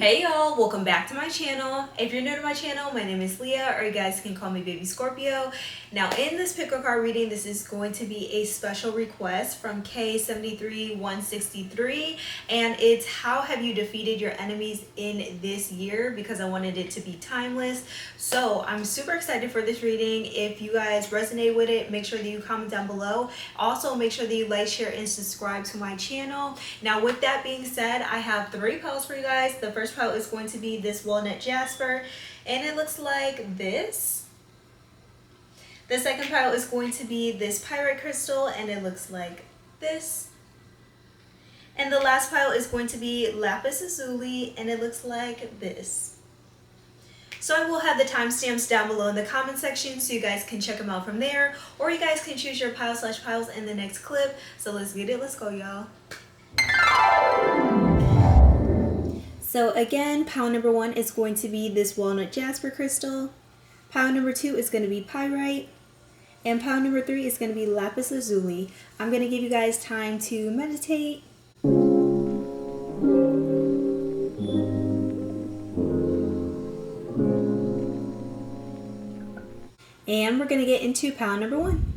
Hey y'all, welcome back to my channel. If you're new to my channel, my name is Leah, or you guys can call me Baby Scorpio. Now in this pick a card reading, this is going to be a special request from K73163, and it's how have you defeated your enemies in this year, because I wanted it to be timeless. So I'm super excited for this reading. If you guys resonate with it, make sure that you comment down below. Also make sure that you like, share, and subscribe to my channel. Now with that being said, I have 3 piles for you guys. The first pile is going to be this walnut jasper, and it looks like this. The second pile is going to be this pyrite crystal, and it looks like this. And the last pile is going to be lapis lazuli, and it looks like this. So I will have the timestamps down below in the comment section so you guys can check them out from there, or you guys can choose your pile/piles in the next clip. So let's get it, let's go y'all. So again, pile number 1 is going to be this walnut jasper crystal. Pile number 2 is going to be pyrite. And pile number 3 is going to be lapis lazuli. I'm going to give you guys time to meditate. And we're going to get into pile number 1.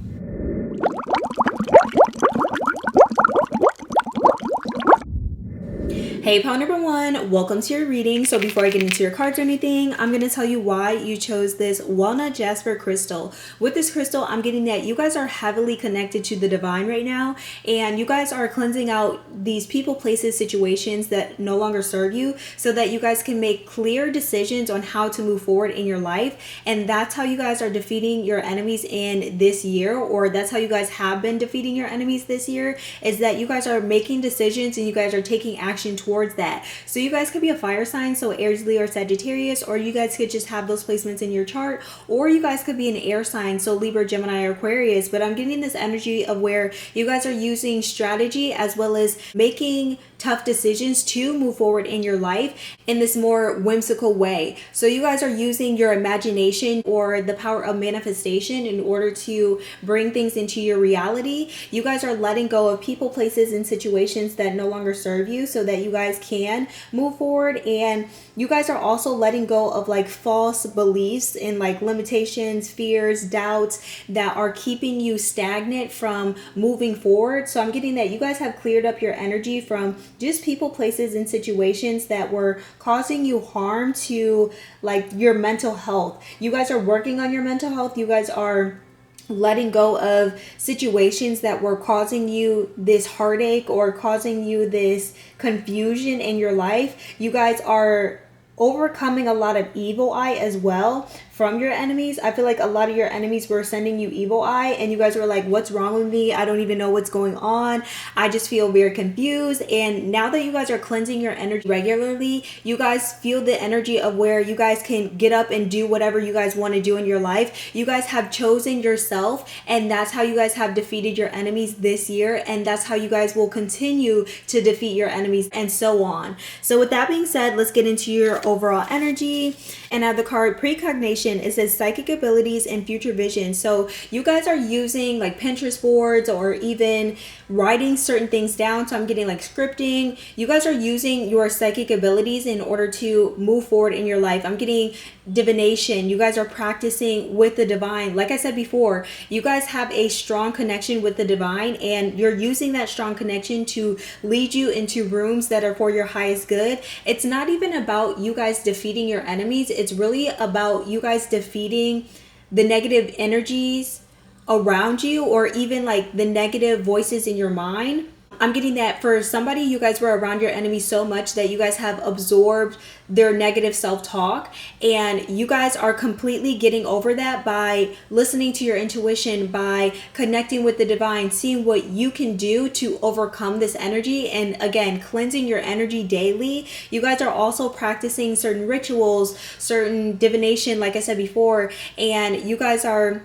Hey, pile number 1, welcome to your reading. So before I get into your cards or anything, I'm going to tell you why you chose this walnut jasper crystal. With this crystal, I'm getting that you guys are heavily connected to the divine right now, and you guys are cleansing out these people, places, situations that no longer serve you, so that you guys can make clear decisions on how to move forward in your life. And that's how you guys are defeating your enemies in this year, or that's how you guys have been defeating your enemies this year, is that you guys are making decisions and you guys are taking action towards that. So you guys could be a fire sign, so Aries, Leo, or Sagittarius, or you guys could just have those placements in your chart, or you guys could be an air sign, so Libra, Gemini, or Aquarius. But I'm getting this energy of where you guys are using strategy as well as making tough decisions to move forward in your life in this more whimsical way. So you guys are using your imagination or the power of manifestation in order to bring things into your reality. You guys are letting go of people, places, and situations that no longer serve you so that you guys can move forward. And you guys are also letting go of like false beliefs and like limitations, fears, doubts that are keeping you stagnant from moving forward. So I'm getting that you guys have cleared up your energy from just people, places, and situations that were causing you harm to like your mental health. You guys are working on your mental health. You guys are letting go of situations that were causing you this heartache or causing you this confusion in your life. You guys are overcoming a lot of evil eye as well from your enemies. I feel like a lot of your enemies were sending you evil eye, and you guys were like, what's wrong with me? I don't even know what's going on. I just feel very confused. And now that you guys are cleansing your energy regularly, you guys feel the energy of where you guys can get up and do whatever you guys want to do in your life. You guys have chosen yourself, and that's how you guys have defeated your enemies this year, and that's how you guys will continue to defeat your enemies, and so on. So with that being said, let's get into your overall energy. And I have the card precognition. It says psychic abilities and future vision. So you guys are using like Pinterest boards or even writing certain things down. So I'm getting like scripting. You guys are using your psychic abilities in order to move forward in your life. I'm getting divination. You guys are practicing with the divine. Like I said before, you guys have a strong connection with the divine, and you're using that strong connection to lead you into rooms that are for your highest good. It's not even about you guys defeating your enemies. It's really about you guys defeating the negative energies around you, or even like the negative voices in your mind. I'm getting that for somebody, you guys were around your enemy so much that you guys have absorbed their negative self-talk, and you guys are completely getting over that by listening to your intuition, by connecting with the divine, seeing what you can do to overcome this energy, and again, cleansing your energy daily. You guys are also practicing certain rituals, certain divination, like I said before, and you guys are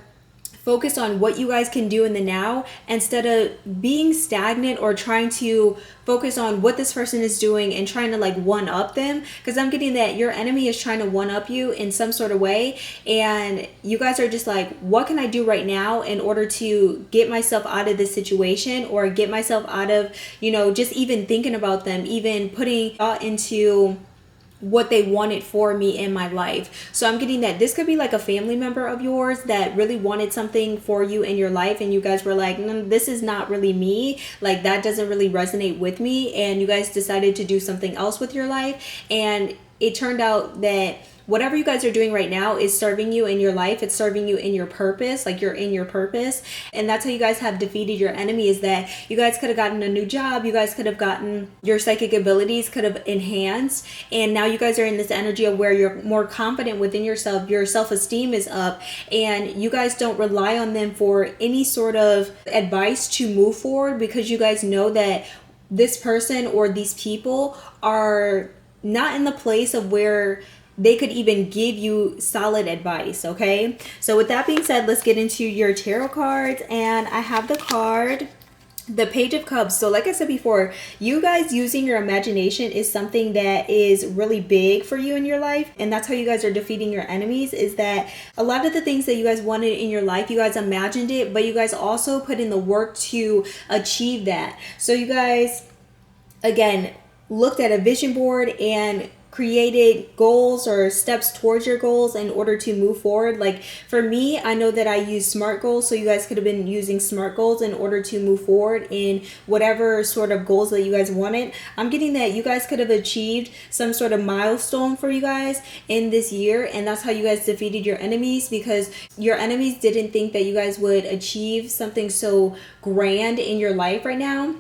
focus on what you guys can do in the now instead of being stagnant or trying to focus on what this person is doing and trying to like one up them, because I'm getting that your enemy is trying to one up you in some sort of way, and you guys are just like, what can I do right now in order to get myself out of this situation, or get myself out of, you know, just even thinking about them, even putting thought into what they wanted for me in my life. So I'm getting that this could be like a family member of yours that really wanted something for you in your life, and you guys were like, no, this is not really me, like that doesn't really resonate with me, and you guys decided to do something else with your life, and it turned out that whatever you guys are doing right now is serving you in your life. It's serving you in your purpose, like you're in your purpose. And that's how you guys have defeated your enemy, is that you guys could have gotten a new job. You guys could have gotten your psychic abilities could have enhanced. And now you guys are in this energy of where you're more confident within yourself. Your self-esteem is up, and you guys don't rely on them for any sort of advice to move forward, because you guys know that this person or these people are not in the place of where they could even give you solid advice. Okay, so with that being said, let's get into your tarot cards. And I have the card, the Page of Cups. So like I said before, you guys using your imagination is something that is really big for you in your life, and that's how you guys are defeating your enemies, is that a lot of the things that you guys wanted in your life, you guys imagined it, but you guys also put in the work to achieve that. So you guys, again, looked at a vision board and created goals or steps towards your goals in order to move forward. Like for me, I know that I use SMART goals, so you guys could have been using SMART goals in order to move forward in whatever sort of goals that you guys wanted. I'm getting that you guys could have achieved some sort of milestone for you guys in this year, and that's how you guys defeated your enemies, because your enemies didn't think that you guys would achieve something so grand in your life right now.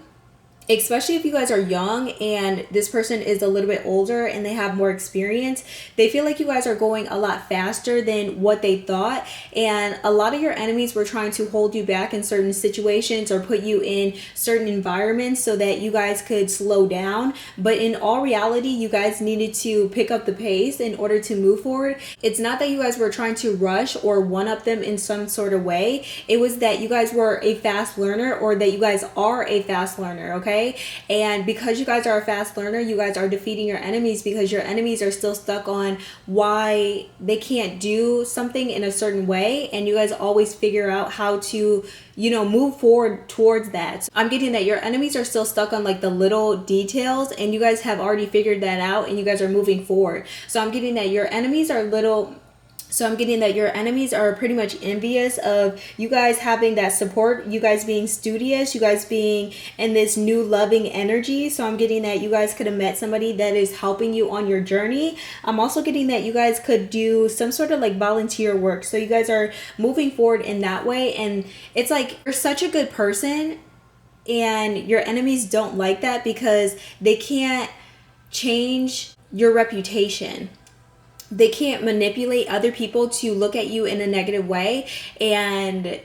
Especially if you guys are young and this person is a little bit older and they have more experience, they feel like you guys are going a lot faster than what they thought. And a lot of your enemies were trying to hold you back in certain situations or put you in certain environments so that you guys could slow down. But in all reality, you guys needed to pick up the pace in order to move forward. It's not that you guys were trying to rush or one-up them in some sort of way. It was that you guys were a fast learner, or that you guys are a fast learner, okay? And because you guys are a fast learner, you guys are defeating your enemies, because your enemies are still stuck on why they can't do something in a certain way, and you guys always figure out how to, you know, move forward towards that. So I'm getting that your enemies are still stuck on like the little details, and you guys have already figured that out and you guys are moving forward. So I'm getting that your enemies are pretty much envious of you guys having that support, you guys being studious, you guys being in this new loving energy. So I'm getting that you guys could have met somebody that is helping you on your journey. I'm also getting that you guys could do some sort of like volunteer work. So you guys are moving forward in that way. And it's like you're such a good person, and your enemies don't like that because they can't change your reputation. They can't manipulate other people to look at you in a negative way, and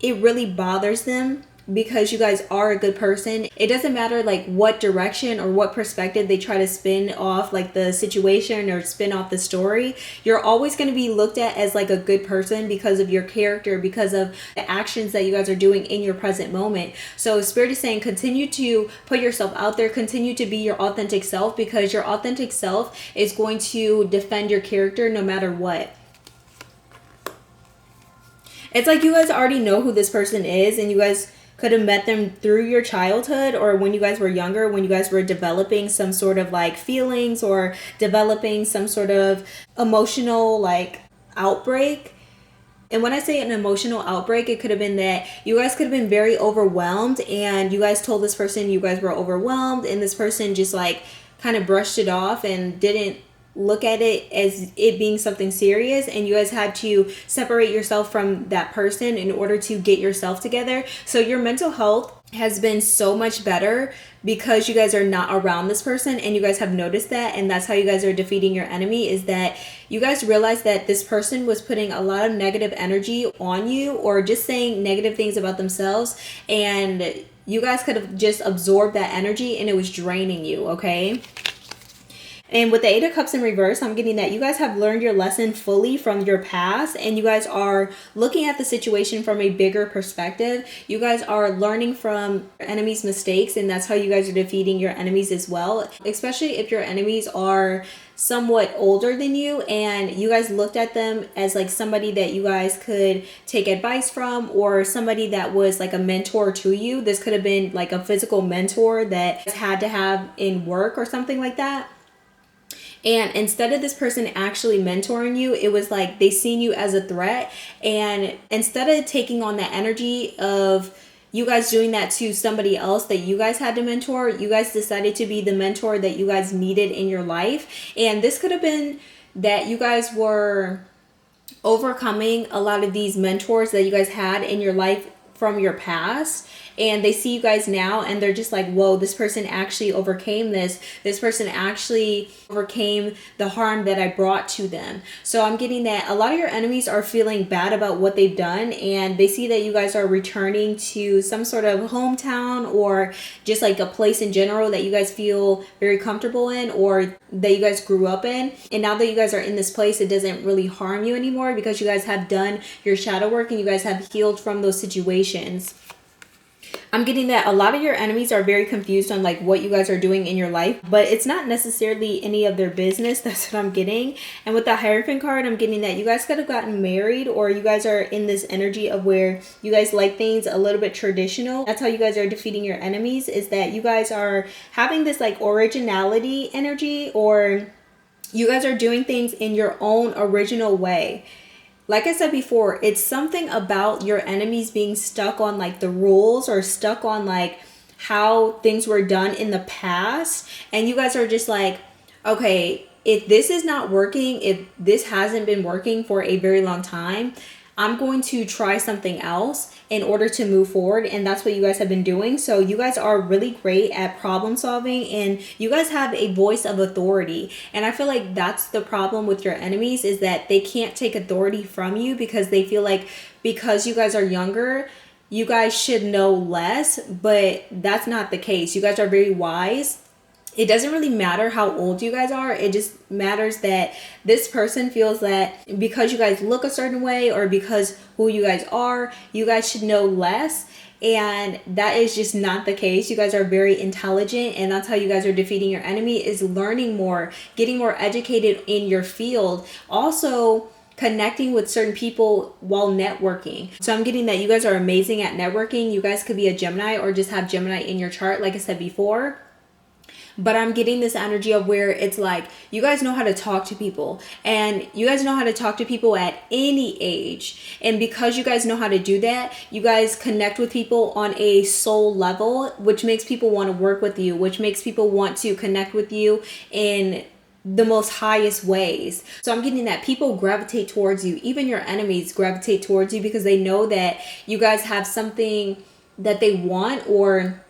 it really bothers them because you guys are a good person. It doesn't matter like what direction or what perspective they try to spin off like the situation or spin off the story. You're always going to be looked at as like a good person because of your character, because of the actions that you guys are doing in your present moment. So Spirit is saying continue to put yourself out there, continue to be your authentic self, because your authentic self is going to defend your character no matter what. It's like you guys already know who this person is, and you guys could have met them through your childhood or when you guys were younger, when you guys were developing some sort of like feelings or developing some sort of emotional like outbreak. And when I say an emotional outbreak, it could have been that you guys could have been very overwhelmed, and you guys told this person you guys were overwhelmed, and this person just like kind of brushed it off and didn't look at it as it being something serious, and you guys had to separate yourself from that person in order to get yourself together. So your mental health has been so much better because you guys are not around this person, and you guys have noticed that, and that's how you guys are defeating your enemy, is that you guys realize that this person was putting a lot of negative energy on you or just saying negative things about themselves, and you guys could have just absorbed that energy and it was draining you, okay? And with the Eight of Cups in reverse, I'm getting that you guys have learned your lesson fully from your past, and you guys are looking at the situation from a bigger perspective. You guys are learning from your enemies' mistakes, and that's how you guys are defeating your enemies as well, especially if your enemies are somewhat older than you and you guys looked at them as like somebody that you guys could take advice from, or somebody that was like a mentor to you. This could have been like a physical mentor that had to have in work or something like that. And instead of this person actually mentoring you, it was like they seen you as a threat. And instead of taking on that energy of you guys doing that to somebody else that you guys had to mentor, you guys decided to be the mentor that you guys needed in your life. And this could have been that you guys were overcoming a lot of these mentors that you guys had in your life from your past, and they see you guys now and they're just like, whoa, this person actually overcame this person actually overcame the harm that I brought to them. So I'm getting that a lot of your enemies are feeling bad about what they've done, and they see that you guys are returning to some sort of hometown or just like a place in general that you guys feel very comfortable in or that you guys grew up in. And now that you guys are in this place, it doesn't really harm you anymore because you guys have done your shadow work and you guys have healed from those situations. I'm getting that a lot of your enemies are very confused on like what you guys are doing in your life, but it's not necessarily any of their business. That's what I'm getting. And with the Hierophant card, I'm getting that you guys could have gotten married, or you guys are in this energy of where you guys like things a little bit traditional. That's how you guys are defeating your enemies, is that you guys are having this like originality energy, or you guys are doing things in your own original way. Like I said before, it's something about your enemies being stuck on like the rules or stuck on like how things were done in the past. And you guys are just like, okay, if this is not working, if this hasn't been working for a very long time, I'm going to try something else in order to move forward. And that's what you guys have been doing. So you guys are really great at problem solving, and you guys have a voice of authority. And I feel like that's the problem with your enemies, is that they can't take authority from you because they feel like because you guys are younger, you guys should know less. But that's not the case. You guys are very wise. It doesn't really matter how old you guys are. It just matters that this person feels that because you guys look a certain way or because who you guys should know less. And that is just not the case. You guys are very intelligent, and that's how you guys are defeating your enemy, is learning more, getting more educated in your field. Also, connecting with certain people while networking. So I'm getting that you guys are amazing at networking. You guys could be a Gemini or just have Gemini in your chart, like I said before. But I'm getting this energy of where it's like you guys know how to talk to people, and you guys know how to talk to people at any age. And because you guys know how to do that, you guys connect with people on a soul level, which makes people want to work with you, which makes people want to connect with you in the most highest ways. So I'm getting that people gravitate towards you. Even your enemies gravitate towards you because they know that you guys have something that they want, or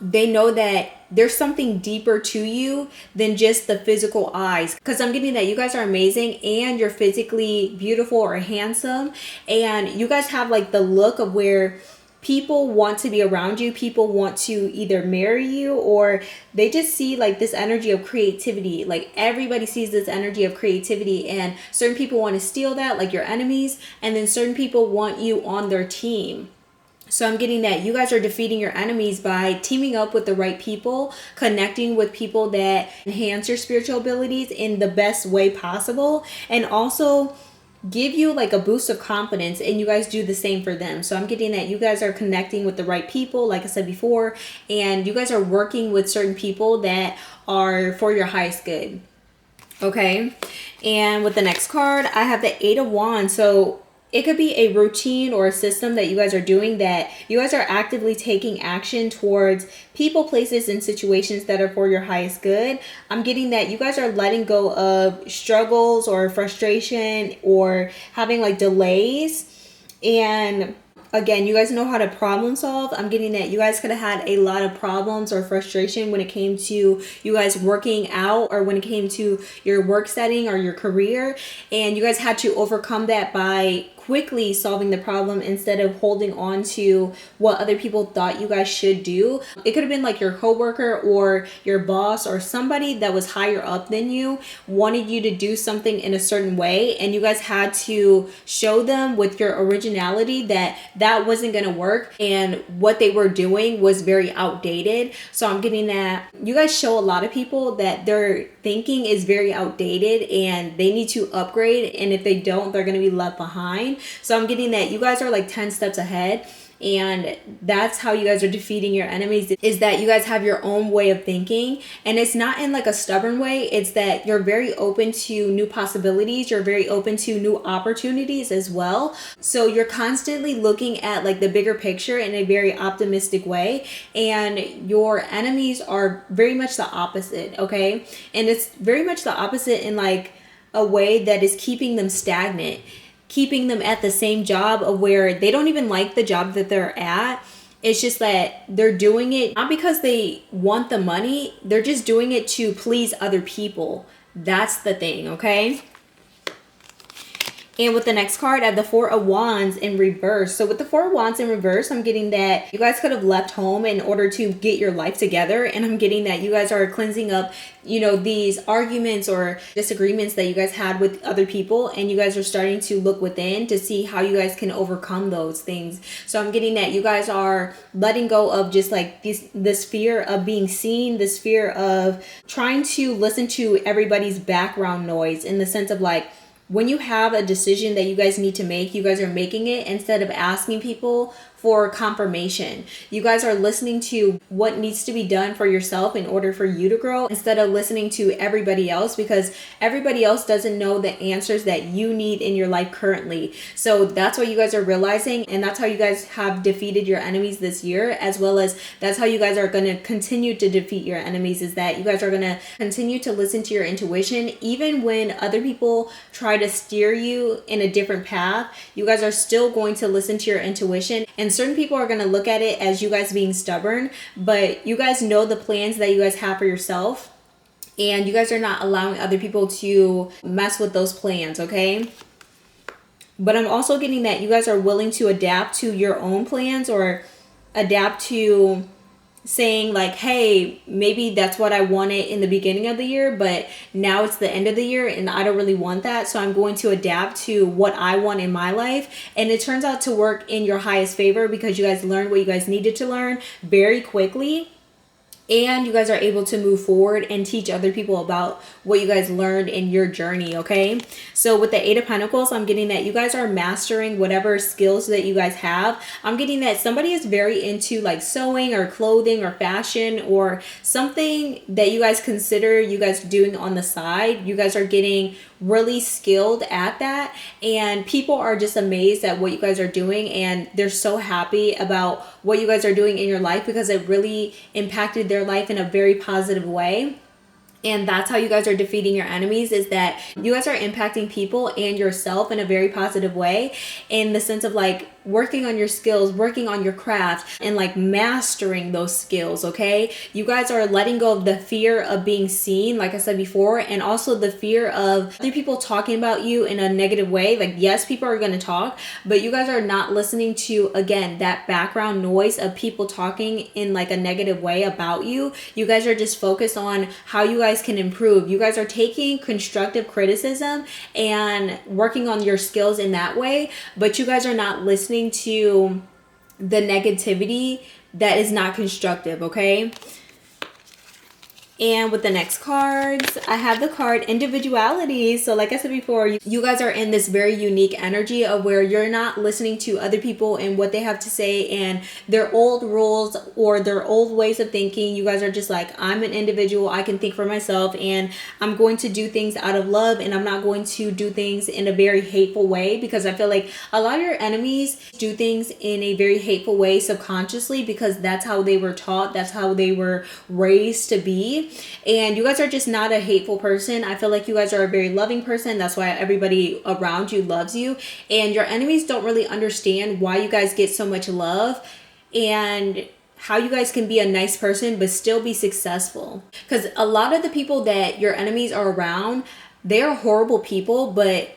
they know that there's something deeper to you than just the physical eyes. Because I'm getting that you guys are amazing, and you're physically beautiful or handsome, and you guys have like the look of where people want to be around you. People want to either marry you, or they just see like this energy of creativity. Like everybody sees this energy of creativity, and certain people want to steal that, like your enemies, and then certain people want you on their team. So I'm getting that you guys are defeating your enemies by teaming up with the right people, connecting with people that enhance your spiritual abilities in the best way possible, and also give you like a boost of confidence, and you guys do the same for them. So I'm getting that you guys are connecting with the right people, like I said before, and you guys are working with certain people that are for your highest good. Okay. And with the next card, I have the 8 of Wands. So it could be a routine or a system that you guys are doing, that you guys are actively taking action towards people, places, and situations that are for your highest good. I'm getting that you guys are letting go of struggles or frustration or having like delays. And again, you guys know how to problem solve. I'm getting that you guys could have had a lot of problems or frustration when it came to you guys working out, or when it came to your work setting or your career. And you guys had to overcome that by quickly solving the problem instead of holding on to what other people thought you guys should do. It could have been like your coworker or your boss or somebody that was higher up than you wanted you to do something in a certain way, and you guys had to show them with your originality that that wasn't going to work, and what they were doing was very outdated. So I'm getting that you guys show a lot of people that their thinking is very outdated and they need to upgrade, and if they don't, they're going to be left behind. So I'm getting that you guys are like 10 steps ahead, And that's how you guys are defeating your enemies, is that you guys have your own way of thinking. And it's not in like a stubborn way. It's that you're very open to new possibilities. You're very open to new opportunities as well. So you're constantly looking at like the bigger picture in a very optimistic way. And your enemies are very much the opposite, okay? And it's very much the opposite in like a way that is keeping them stagnant, keeping them at the same job of where they don't even like the job that they're at. It's just that they're doing it not because they want the money, they're just doing it to please other people. That's the thing, okay? And with the next card, I have the Four of Wands in reverse. So with the Four of Wands in reverse, I'm getting that you guys could have left home in order to get your life together. And I'm getting that you guys are cleansing up, you know, these arguments or disagreements that you guys had with other people. And you guys are starting to look within to see how you guys can overcome those things. So I'm getting that you guys are letting go of just like this fear of being seen, this fear of trying to listen to everybody's background noise, in the sense of like, when you have a decision that you guys need to make, you guys are making it instead of asking people for confirmation. You guys are listening to what needs to be done for yourself in order for you to grow, instead of listening to everybody else, because everybody else doesn't know the answers that you need in your life currently. So that's what you guys are realizing, and that's how you guys have defeated your enemies this year, as well as that's how you guys are going to continue to defeat your enemies, is that you guys are going to continue to listen to your intuition. Even when other people try to steer you in a different path, you guys are still going to listen to your intuition. And certain people are going to look at it as you guys being stubborn, but you guys know the plans that you guys have for yourself, and you guys are not allowing other people to mess with those plans, okay? But I'm also getting that you guys are willing to adapt to your own plans, or adapt to saying like, hey, maybe that's what I wanted in the beginning of the year, but now it's the end of the year and I don't really want that, so I'm going to adapt to what I want in my life. And it turns out to work in your highest favor, because you guys learned what you guys needed to learn very quickly. And you guys are able to move forward and teach other people about what you guys learned in your journey, okay? So with the Eight of Pentacles, I'm getting that you guys are mastering whatever skills that you guys have. I'm getting that somebody is very into like sewing or clothing or fashion, or something that you guys consider you guys doing on the side. You guys are getting really skilled at that, and people are just amazed at what you guys are doing, and they're so happy about what you guys are doing in your life, because it really impacted their life in a very positive way. And that's how you guys are defeating your enemies, is that you guys are impacting people and yourself in a very positive way, in the sense of like working on your skills, working on your craft, and like mastering those skills, okay? You guys are letting go of the fear of being seen, like I said before, and also the fear of other people talking about you in a negative way. Like, yes, people are going to talk, but you guys are not listening to, again, that background noise of people talking in like a negative way about you. You guys are just focused on how you guys can improve. You guys are taking constructive criticism and working on your skills in that way, but you guys are not listening to the negativity that is not constructive, okay? And with the next cards, I have the card Individuality. So like I said before, you guys are in this very unique energy of where you're not listening to other people and what they have to say and their old rules or their old ways of thinking. You guys are just like, I'm an individual. I can think for myself, and I'm going to do things out of love, and I'm not going to do things in a very hateful way, because I feel like a lot of your enemies do things in a very hateful way subconsciously, because that's how they were taught. That's how they were raised to be. And you guys are just not a hateful person. I feel like you guys are a very loving person. That's why everybody around you loves you. And your enemies don't really understand why you guys get so much love, and how you guys can be a nice person but still be successful. Because a lot of the people that your enemies are around, they are horrible people, but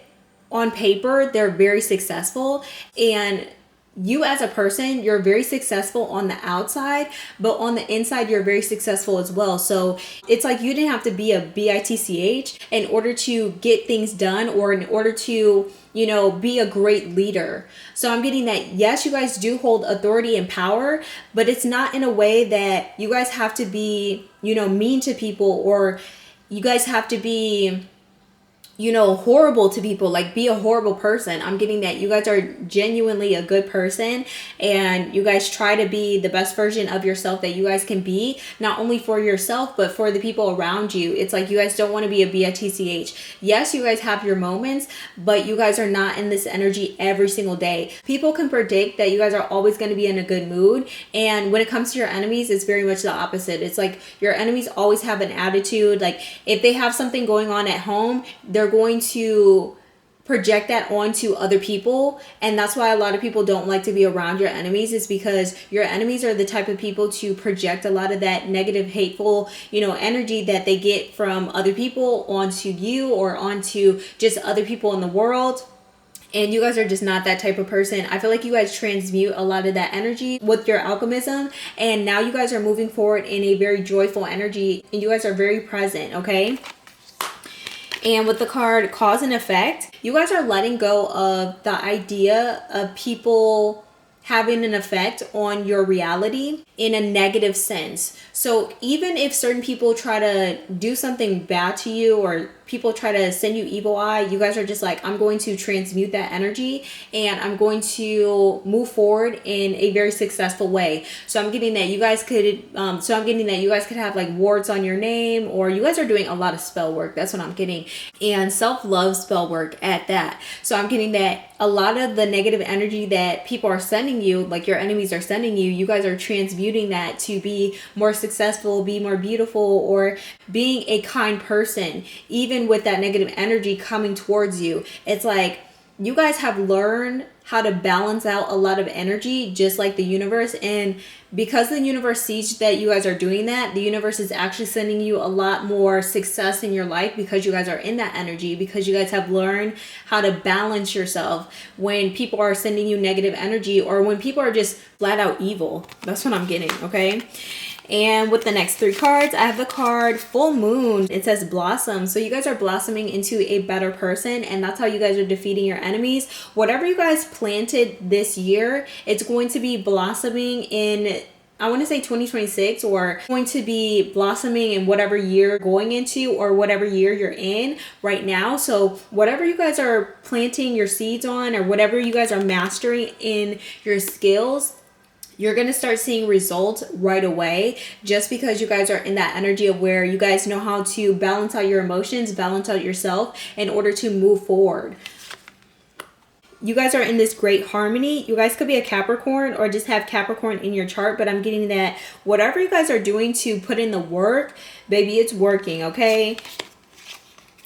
on paper, they're very successful. And you as a person, you're very successful on the outside, but on the inside, you're very successful as well. So it's like you didn't have to be a bitch in order to get things done, or in order to, you know, be a great leader. So I'm getting that, yes, you guys do hold authority and power, but it's not in a way that you guys have to be, you know, mean to people, or you guys have to be horrible to people, like be a horrible person. I'm getting that you guys are genuinely a good person, and you guys try to be the best version of yourself that you guys can be, not only for yourself but for the people around you. It's like you guys don't want to be a bitch. Yes, you guys have your moments, but you guys are not in this energy every single day. People can predict that you guys are always going to be in a good mood, and when it comes to your enemies, it's very much the opposite. It's like your enemies always have an attitude. Like if they have something going on at home, they're going to project that onto other people, and that's why a lot of people don't like to be around your enemies, is because your enemies are the type of people to project a lot of that negative, hateful, energy that they get from other people onto you or onto just other people in the world. And you guys are just not that type of person. I feel like you guys transmute a lot of that energy with your alchemism, and now you guys are moving forward in a very joyful energy, and you guys are very present, okay? And with the card cause and effect, you guys are letting go of the idea of people having an effect on your reality in a negative sense. So even if certain people try to do something bad to you, or people try to send you evil eye, you guys are just like, I'm going to transmute that energy and I'm going to move forward in a very successful way. So I'm getting that you guys could have like wards on your name, or you guys are doing a lot of spell work. That's what I'm getting. And self-love spell work at that. So I'm getting that a lot of the negative energy that people are sending you, like your enemies are sending you, you guys are transmuting that to be more successful, be more beautiful, or being a kind person. Even with that negative energy coming towards you, it's like you guys have learned how to balance out a lot of energy, just like the universe. And because the universe sees that you guys are doing that, the universe is actually sending you a lot more success in your life, because you guys are in that energy, because you guys have learned how to balance yourself when people are sending you negative energy, or when people are just flat out evil. That's what I'm getting, okay? And with the next 3 cards, I have the card Full Moon. It says blossom. So you guys are blossoming into a better person, and that's how you guys are defeating your enemies. Whatever you guys planted this year, it's going to be blossoming in, I want to say 2026, or going to be blossoming in whatever year you're going into, or whatever year you're in right now. So whatever you guys are planting your seeds on, or whatever you guys are mastering in your skills, you're going to start seeing results right away, just because you guys are in that energy of where you guys know how to balance out your emotions, balance out yourself in order to move forward. You guys are in this great harmony. You guys could be a Capricorn or just have Capricorn in your chart, but I'm getting that whatever you guys are doing to put in the work, baby, it's working, okay?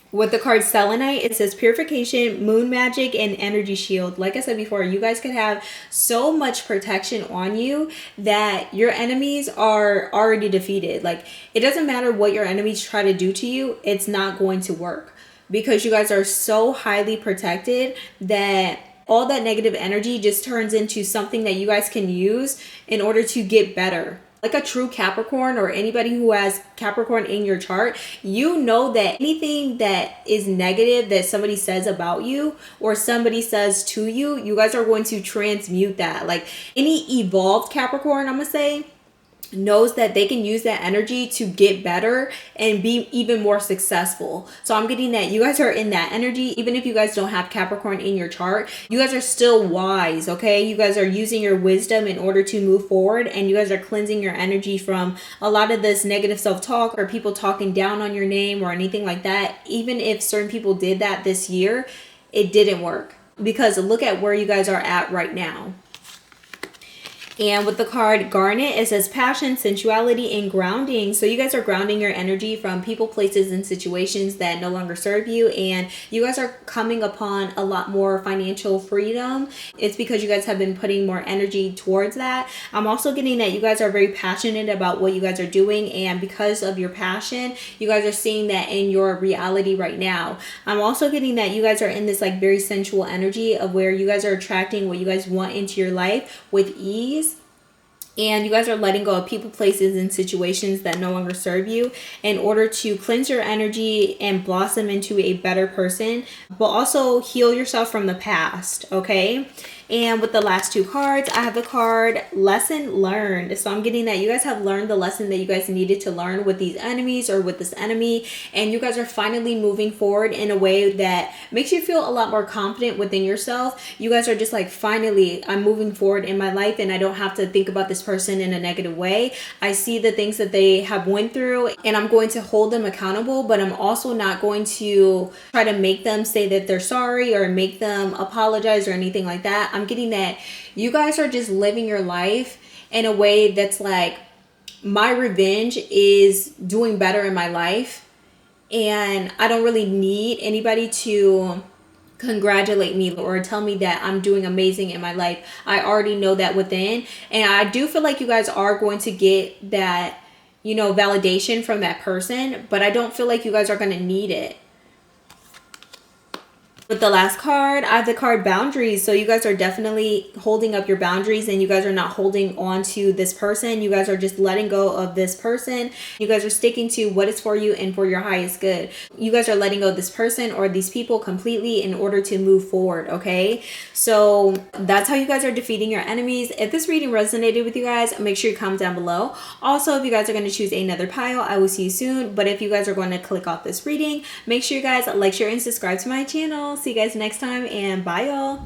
With the card Selenite, it says purification, moon magic, and energy shield. Like I said before, you guys could have so much protection on you that your enemies are already defeated. Like, it doesn't matter what your enemies try to do to you, it's not going to work, because you guys are so highly protected that all that negative energy just turns into something that you guys can use in order to get better. Like a true Capricorn, or anybody who has Capricorn in your chart, you know that anything that is negative that somebody says about you or somebody says to you, you guys are going to transmute that. Like any evolved Capricorn, I'm gonna say, knows that they can use that energy to get better and be even more successful. So I'm getting that you guys are in that energy. Even if you guys don't have Capricorn in your chart, you guys are still wise, okay? You guys are using your wisdom in order to move forward, and you guys are cleansing your energy from a lot of this negative self-talk or people talking down on your name or anything like that. Even if certain people did that this year, it didn't work, because look at where you guys are at right now. And with the card Garnet, it says passion, sensuality, and grounding. So you guys are grounding your energy from people, places, and situations that no longer serve you. And you guys are coming upon a lot more financial freedom. It's because you guys have been putting more energy towards that. I'm also getting that you guys are very passionate about what you guys are doing. And because of your passion, you guys are seeing that in your reality right now. I'm also getting that you guys are in this like very sensual energy of where you guys are attracting what you guys want into your life with ease. And you guys are letting go of people, places, and situations that no longer serve you in order to cleanse your energy and blossom into a better person, but also heal yourself from the past, okay? And with the last two cards, I have the card lesson learned. So I'm getting that you guys have learned the lesson that you guys needed to learn with these enemies or with this enemy, and you guys are finally moving forward in a way that makes you feel a lot more confident within yourself. You guys are just like, finally, I'm moving forward in my life and I don't have to think about this person in a negative way. I see the things that they have went through and I'm going to hold them accountable, but I'm also not going to try to make them say that they're sorry or make them apologize or anything like that. I'm getting that you guys are just living your life in a way that's like, my revenge is doing better in my life and I don't really need anybody to congratulate me or tell me that I'm doing amazing in my life. I already know that within, and I do feel like you guys are going to get that, you know, validation from that person, but I don't feel like you guys are going to need it. With the last card, I have the card boundaries. So you guys are definitely holding up your boundaries and you guys are not holding on to this person. You guys are just letting go of this person. You guys are sticking to what is for you and for your highest good. You guys are letting go of this person or these people completely in order to move forward, okay? So that's how you guys are defeating your enemies. If this reading resonated with you guys, make sure you comment down below. Also, if you guys are going to choose another pile, I will see you soon. But if you guys are going to click off this reading, make sure you guys like, share, and subscribe to my channel. See you guys next time, and bye y'all.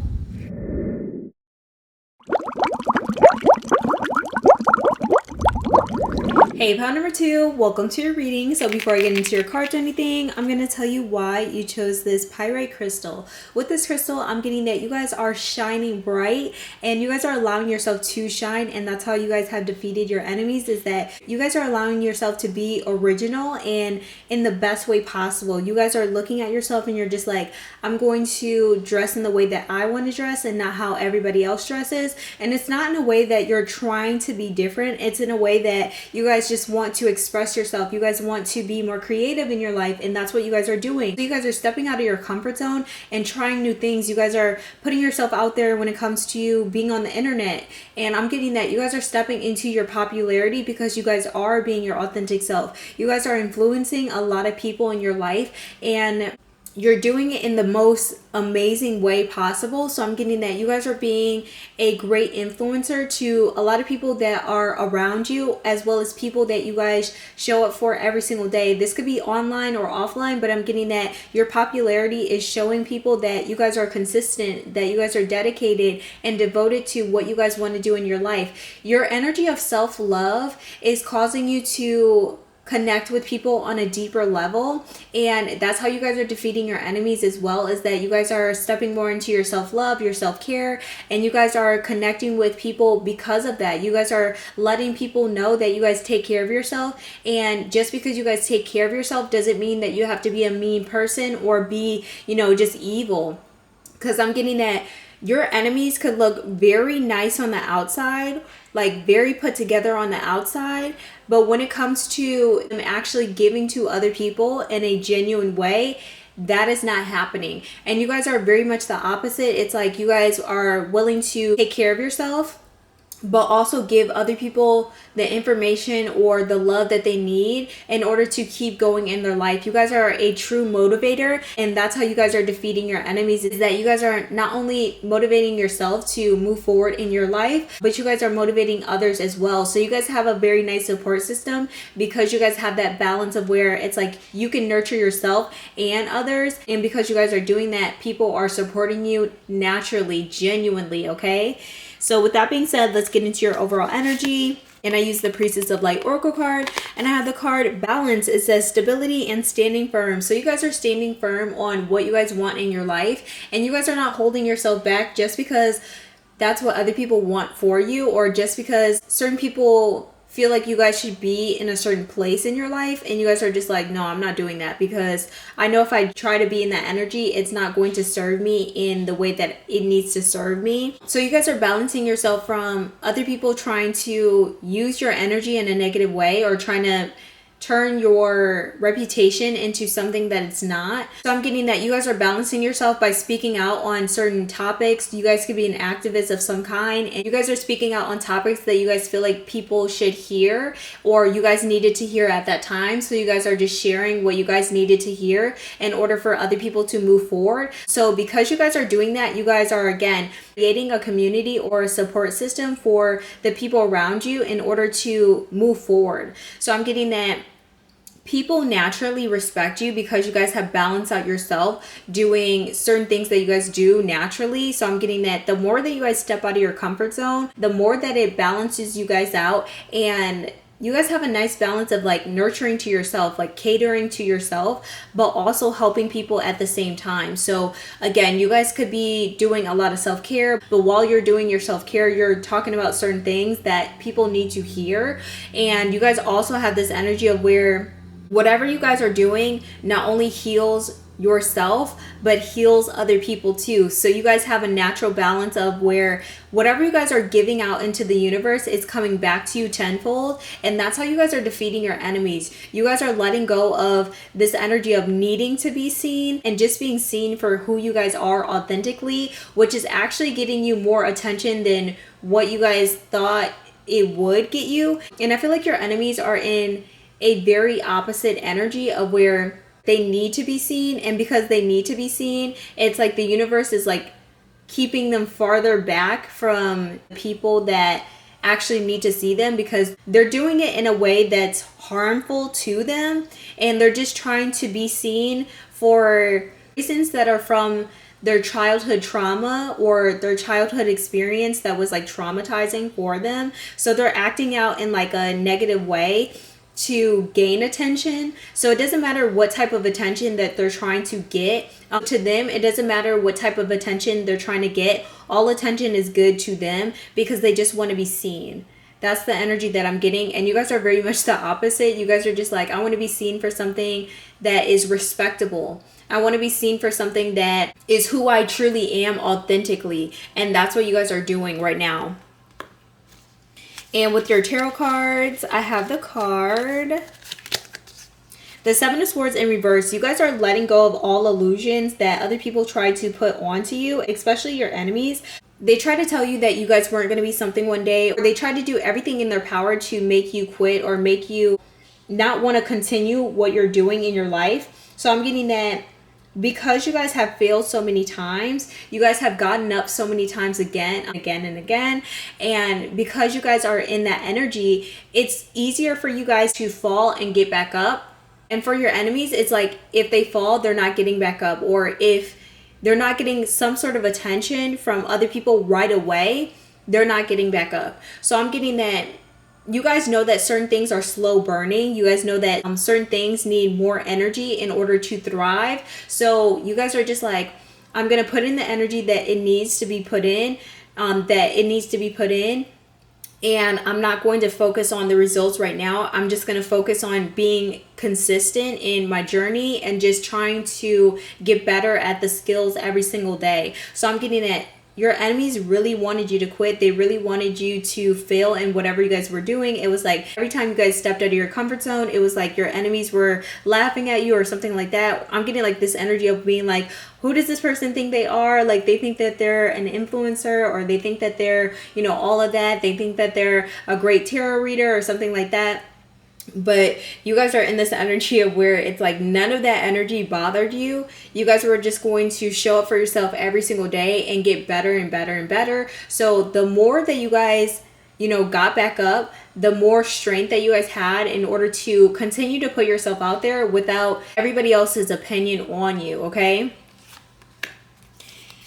Hey, pile number 2, welcome to your reading. So before I get into your cards or anything, I'm going to tell you why you chose this pyrite crystal. With this crystal, I'm getting that you guys are shining bright and you guys are allowing yourself to shine, and that's how you guys have defeated your enemies, is that you guys are allowing yourself to be original and in the best way possible. You guys are looking at yourself and you're just like, I'm going to dress in the way that I want to dress and not how everybody else dresses. And it's not in a way that you're trying to be different. It's in a way that you guys just want to express yourself. You guys want to be more creative in your life, and that's what you guys are doing. So you guys are stepping out of your comfort zone and trying new things. You guys are putting yourself out there when it comes to being on the internet, and I'm getting that you guys are stepping into your popularity because you guys are being your authentic self. You guys are influencing a lot of people in your life, and you're doing it in the most amazing way possible. So I'm getting that you guys are being a great influencer to a lot of people that are around you, as well as people that you guys show up for every single day. This could be online or offline, but I'm getting that your popularity is showing people that you guys are consistent, that you guys are dedicated and devoted to what you guys want to do in your life. Your energy of self-love is causing you to connect with people on a deeper level, and that's how you guys are defeating your enemies as well, is that you guys are stepping more into your self-love, your self-care, and you guys are connecting with people because of that. You guys are letting people know that you guys take care of yourself, and just because you guys take care of yourself doesn't mean that you have to be a mean person or be, you know, just evil. Because I'm getting that your enemies could look very nice on the outside, like very put together on the outside, but when it comes to them actually giving to other people in a genuine way, that is not happening. And you guys are very much the opposite. It's like you guys are willing to take care of yourself, but also give other people the information or the love that they need in order to keep going in their life. You guys are a true motivator, and that's how you guys are defeating your enemies, is that you guys are not only motivating yourself to move forward in your life, but you guys are motivating others as well. So you guys have a very nice support system because you guys have that balance of where it's like you can nurture yourself and others, and because you guys are doing that, people are supporting you naturally, genuinely, okay? So with that being said, let's get into your overall energy. And I use the Priestess of Light Oracle card, and I have the card Balance. It says stability and standing firm. So you guys are standing firm on what you guys want in your life, and you guys are not holding yourself back just because that's what other people want for you, or just because certain people feel like you guys should be in a certain place in your life, and you guys are just like, no, I'm not doing that because I know if I try to be in that energy, it's not going to serve me in the way that it needs to serve me. So you guys are balancing yourself from other people trying to use your energy in a negative way, or trying to turn your reputation into something that it's not. So I'm getting that you guys are balancing yourself by speaking out on certain topics. You guys could be an activist of some kind, and you guys are speaking out on topics that you guys feel like people should hear or you guys needed to hear at that time. So you guys are just sharing what you guys needed to hear in order for other people to move forward. So because you guys are doing that, you guys are again creating a community or a support system for the people around you in order to move forward. So I'm getting that people naturally respect you because you guys have balanced out yourself doing certain things that you guys do naturally. So I'm getting that the more that you guys step out of your comfort zone, the more that it balances you guys out, and you guys have a nice balance of like nurturing to yourself, like catering to yourself, but also helping people at the same time. So again, you guys could be doing a lot of self-care, but while you're doing your self-care, you're talking about certain things that people need to hear. And you guys also have this energy of where whatever you guys are doing not only heals yourself, but heals other people too. So you guys have a natural balance of where whatever you guys are giving out into the universe is coming back to you tenfold. And that's how you guys are defeating your enemies. You guys are letting go of this energy of needing to be seen and just being seen for who you guys are authentically, which is actually getting you more attention than what you guys thought it would get you. And I feel like your enemies are in a very opposite energy of where they need to be seen, and because they need to be seen, it's like the universe is like keeping them farther back from people that actually need to see them, because they're doing it in a way that's harmful to them, and they're just trying to be seen for reasons that are from their childhood trauma or their childhood experience that was like traumatizing for them. So they're acting out in like a negative way to gain attention. So it doesn't matter what type of attention that they're trying to get. To them, it doesn't matter what type of attention they're trying to get. All attention is good to them because they just want to be seen. That's the energy that I'm getting. And you guys are very much the opposite. You guys are just like, I want to be seen for something that is respectable. I want to be seen for something that is who I truly am authentically. And that's what you guys are doing right now. And with your tarot cards, I have the card, the Seven of Swords in reverse. You guys are letting go of all illusions that other people try to put onto you, especially your enemies. They try to tell you that you guys weren't going to be something one day, or they try to do everything in their power to make you quit or make you not want to continue what you're doing in your life. So I'm getting that because you guys have failed so many times, you guys have gotten up so many times again and again, and because you guys are in that energy, it's easier for you guys to fall and get back up. And for your enemies, it's like if they fall, they're not getting back up, or if they're not getting some sort of attention from other people right away, they're not getting back up. So I'm getting that you guys know that certain things are slow burning. You guys know that certain things need more energy in order to thrive. So you guys are just like, I'm going to put in the energy that it needs to be put in, and I'm not going to focus on the results right now. I'm just going to focus on being consistent in my journey and just trying to get better at the skills every single day. So I'm getting it. Your enemies really wanted you to quit. They really wanted you to fail in whatever you guys were doing. It was like every time you guys stepped out of your comfort zone, it was like your enemies were laughing at you or something like that. I'm getting like this energy of being like, who does this person think they are? Like they think that they're an influencer, or they think that they're, you know, all of that. They think that they're a great tarot reader or something like that. But you guys are in this energy of where it's like none of that energy bothered you. You guys were just going to show up for yourself every single day and get better and better and better. So the more that you guys, you know, got back up, the more strength that you guys had in order to continue to put yourself out there without everybody else's opinion on you, okay?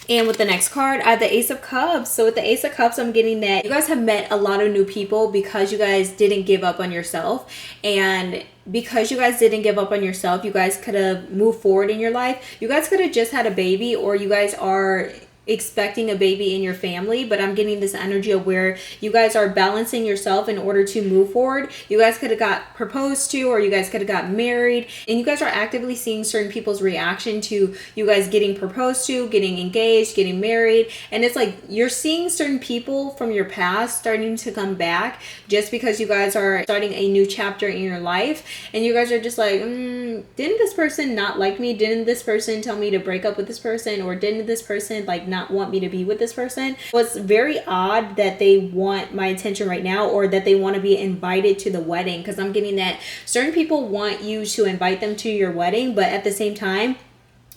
And with the next card, I have the Ace of Cups. So with the Ace of Cups, I'm getting that you guys have met a lot of new people because you guys didn't give up on yourself. And because you guys didn't give up on yourself, you guys could have moved forward in your life. You guys could have just had a baby, or you guys are expecting a baby in your family, but I'm getting this energy of where you guys are balancing yourself in order to move forward. You guys could have got proposed to, or you guys could have got married, and you guys are actively seeing certain people's reaction to you guys getting proposed to, getting engaged, getting married. And it's like you're seeing certain people from your past starting to come back just because you guys are starting a new chapter in your life, and you guys are just like, didn't this person not like me? Didn't this person tell me to break up with this person? Or didn't this person like not want me to be with this person? So it's very odd that they want my attention right now, or that they want to be invited to the wedding, because I'm getting that certain people want you to invite them to your wedding, but at the same time,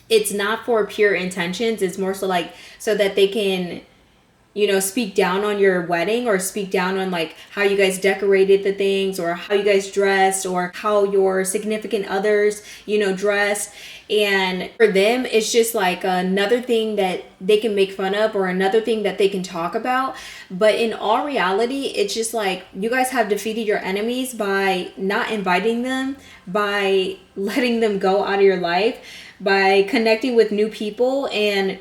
it's not for pure intentions. It's more so like so that they can, you know, speak down on your wedding, or speak down on like how you guys decorated the things, or how you guys dressed, or how your significant others, you know, dressed. And for them, it's just like another thing that they can make fun of, or another thing that they can talk about. But in all reality, it's just like you guys have defeated your enemies by not inviting them, by letting them go out of your life, by connecting with new people, and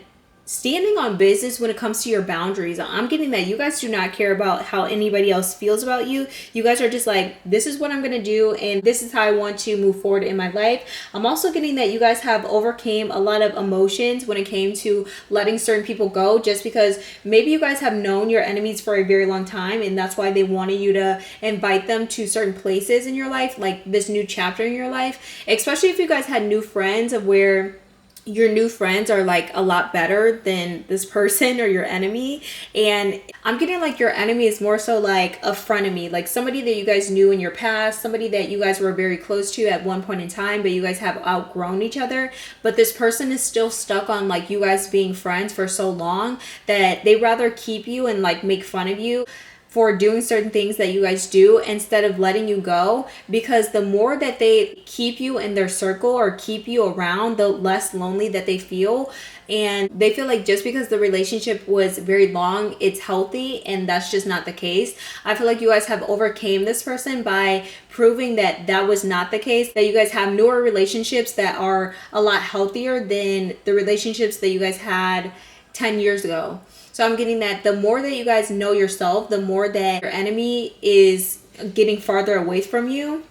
standing on business when it comes to your boundaries. I'm getting that you guys do not care about how anybody else feels about you. You guys are just like, this is what I'm going to do, and this is how I want to move forward in my life. I'm also getting that you guys have overcame a lot of emotions when it came to letting certain people go, just because maybe you guys have known your enemies for a very long time, and that's why they wanted you to invite them to certain places in your life, like this new chapter in your life. Especially if you guys had new friends, of where your new friends are like a lot better than this person or your enemy. And I'm getting like your enemy is more so like a frenemy, like somebody that you guys knew in your past, somebody that you guys were very close to at one point in time, but you guys have outgrown each other. But this person is still stuck on like you guys being friends for so long that they rather keep you and like make fun of you for doing certain things that you guys do, instead of letting you go. Because the more that they keep you in their circle or keep you around, the less lonely that they feel. And they feel like just because the relationship was very long, it's healthy, and that's just not the case. I feel like you guys have overcame this person by proving that that was not the case, that you guys have newer relationships that are a lot healthier than the relationships that you guys had 10 years ago. So I'm getting that the more that you guys know yourself, the more that your enemy is getting farther away from you.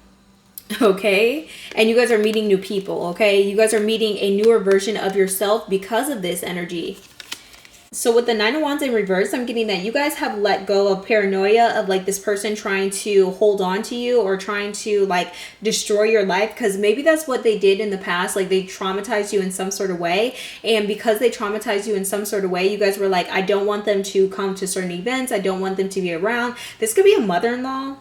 Okay. And you guys are meeting new people. Okay. You guys are meeting a newer version of yourself because of this energy. So with the Nine of Wands in reverse, I'm getting that you guys have let go of paranoia of like this person trying to hold on to you, or trying to like destroy your life, because maybe that's what they did in the past. Like they traumatized you in some sort of way, and because they traumatized you in some sort of way, you guys were like, I don't want them to come to certain events, I don't want them to be around. This could be a mother-in-law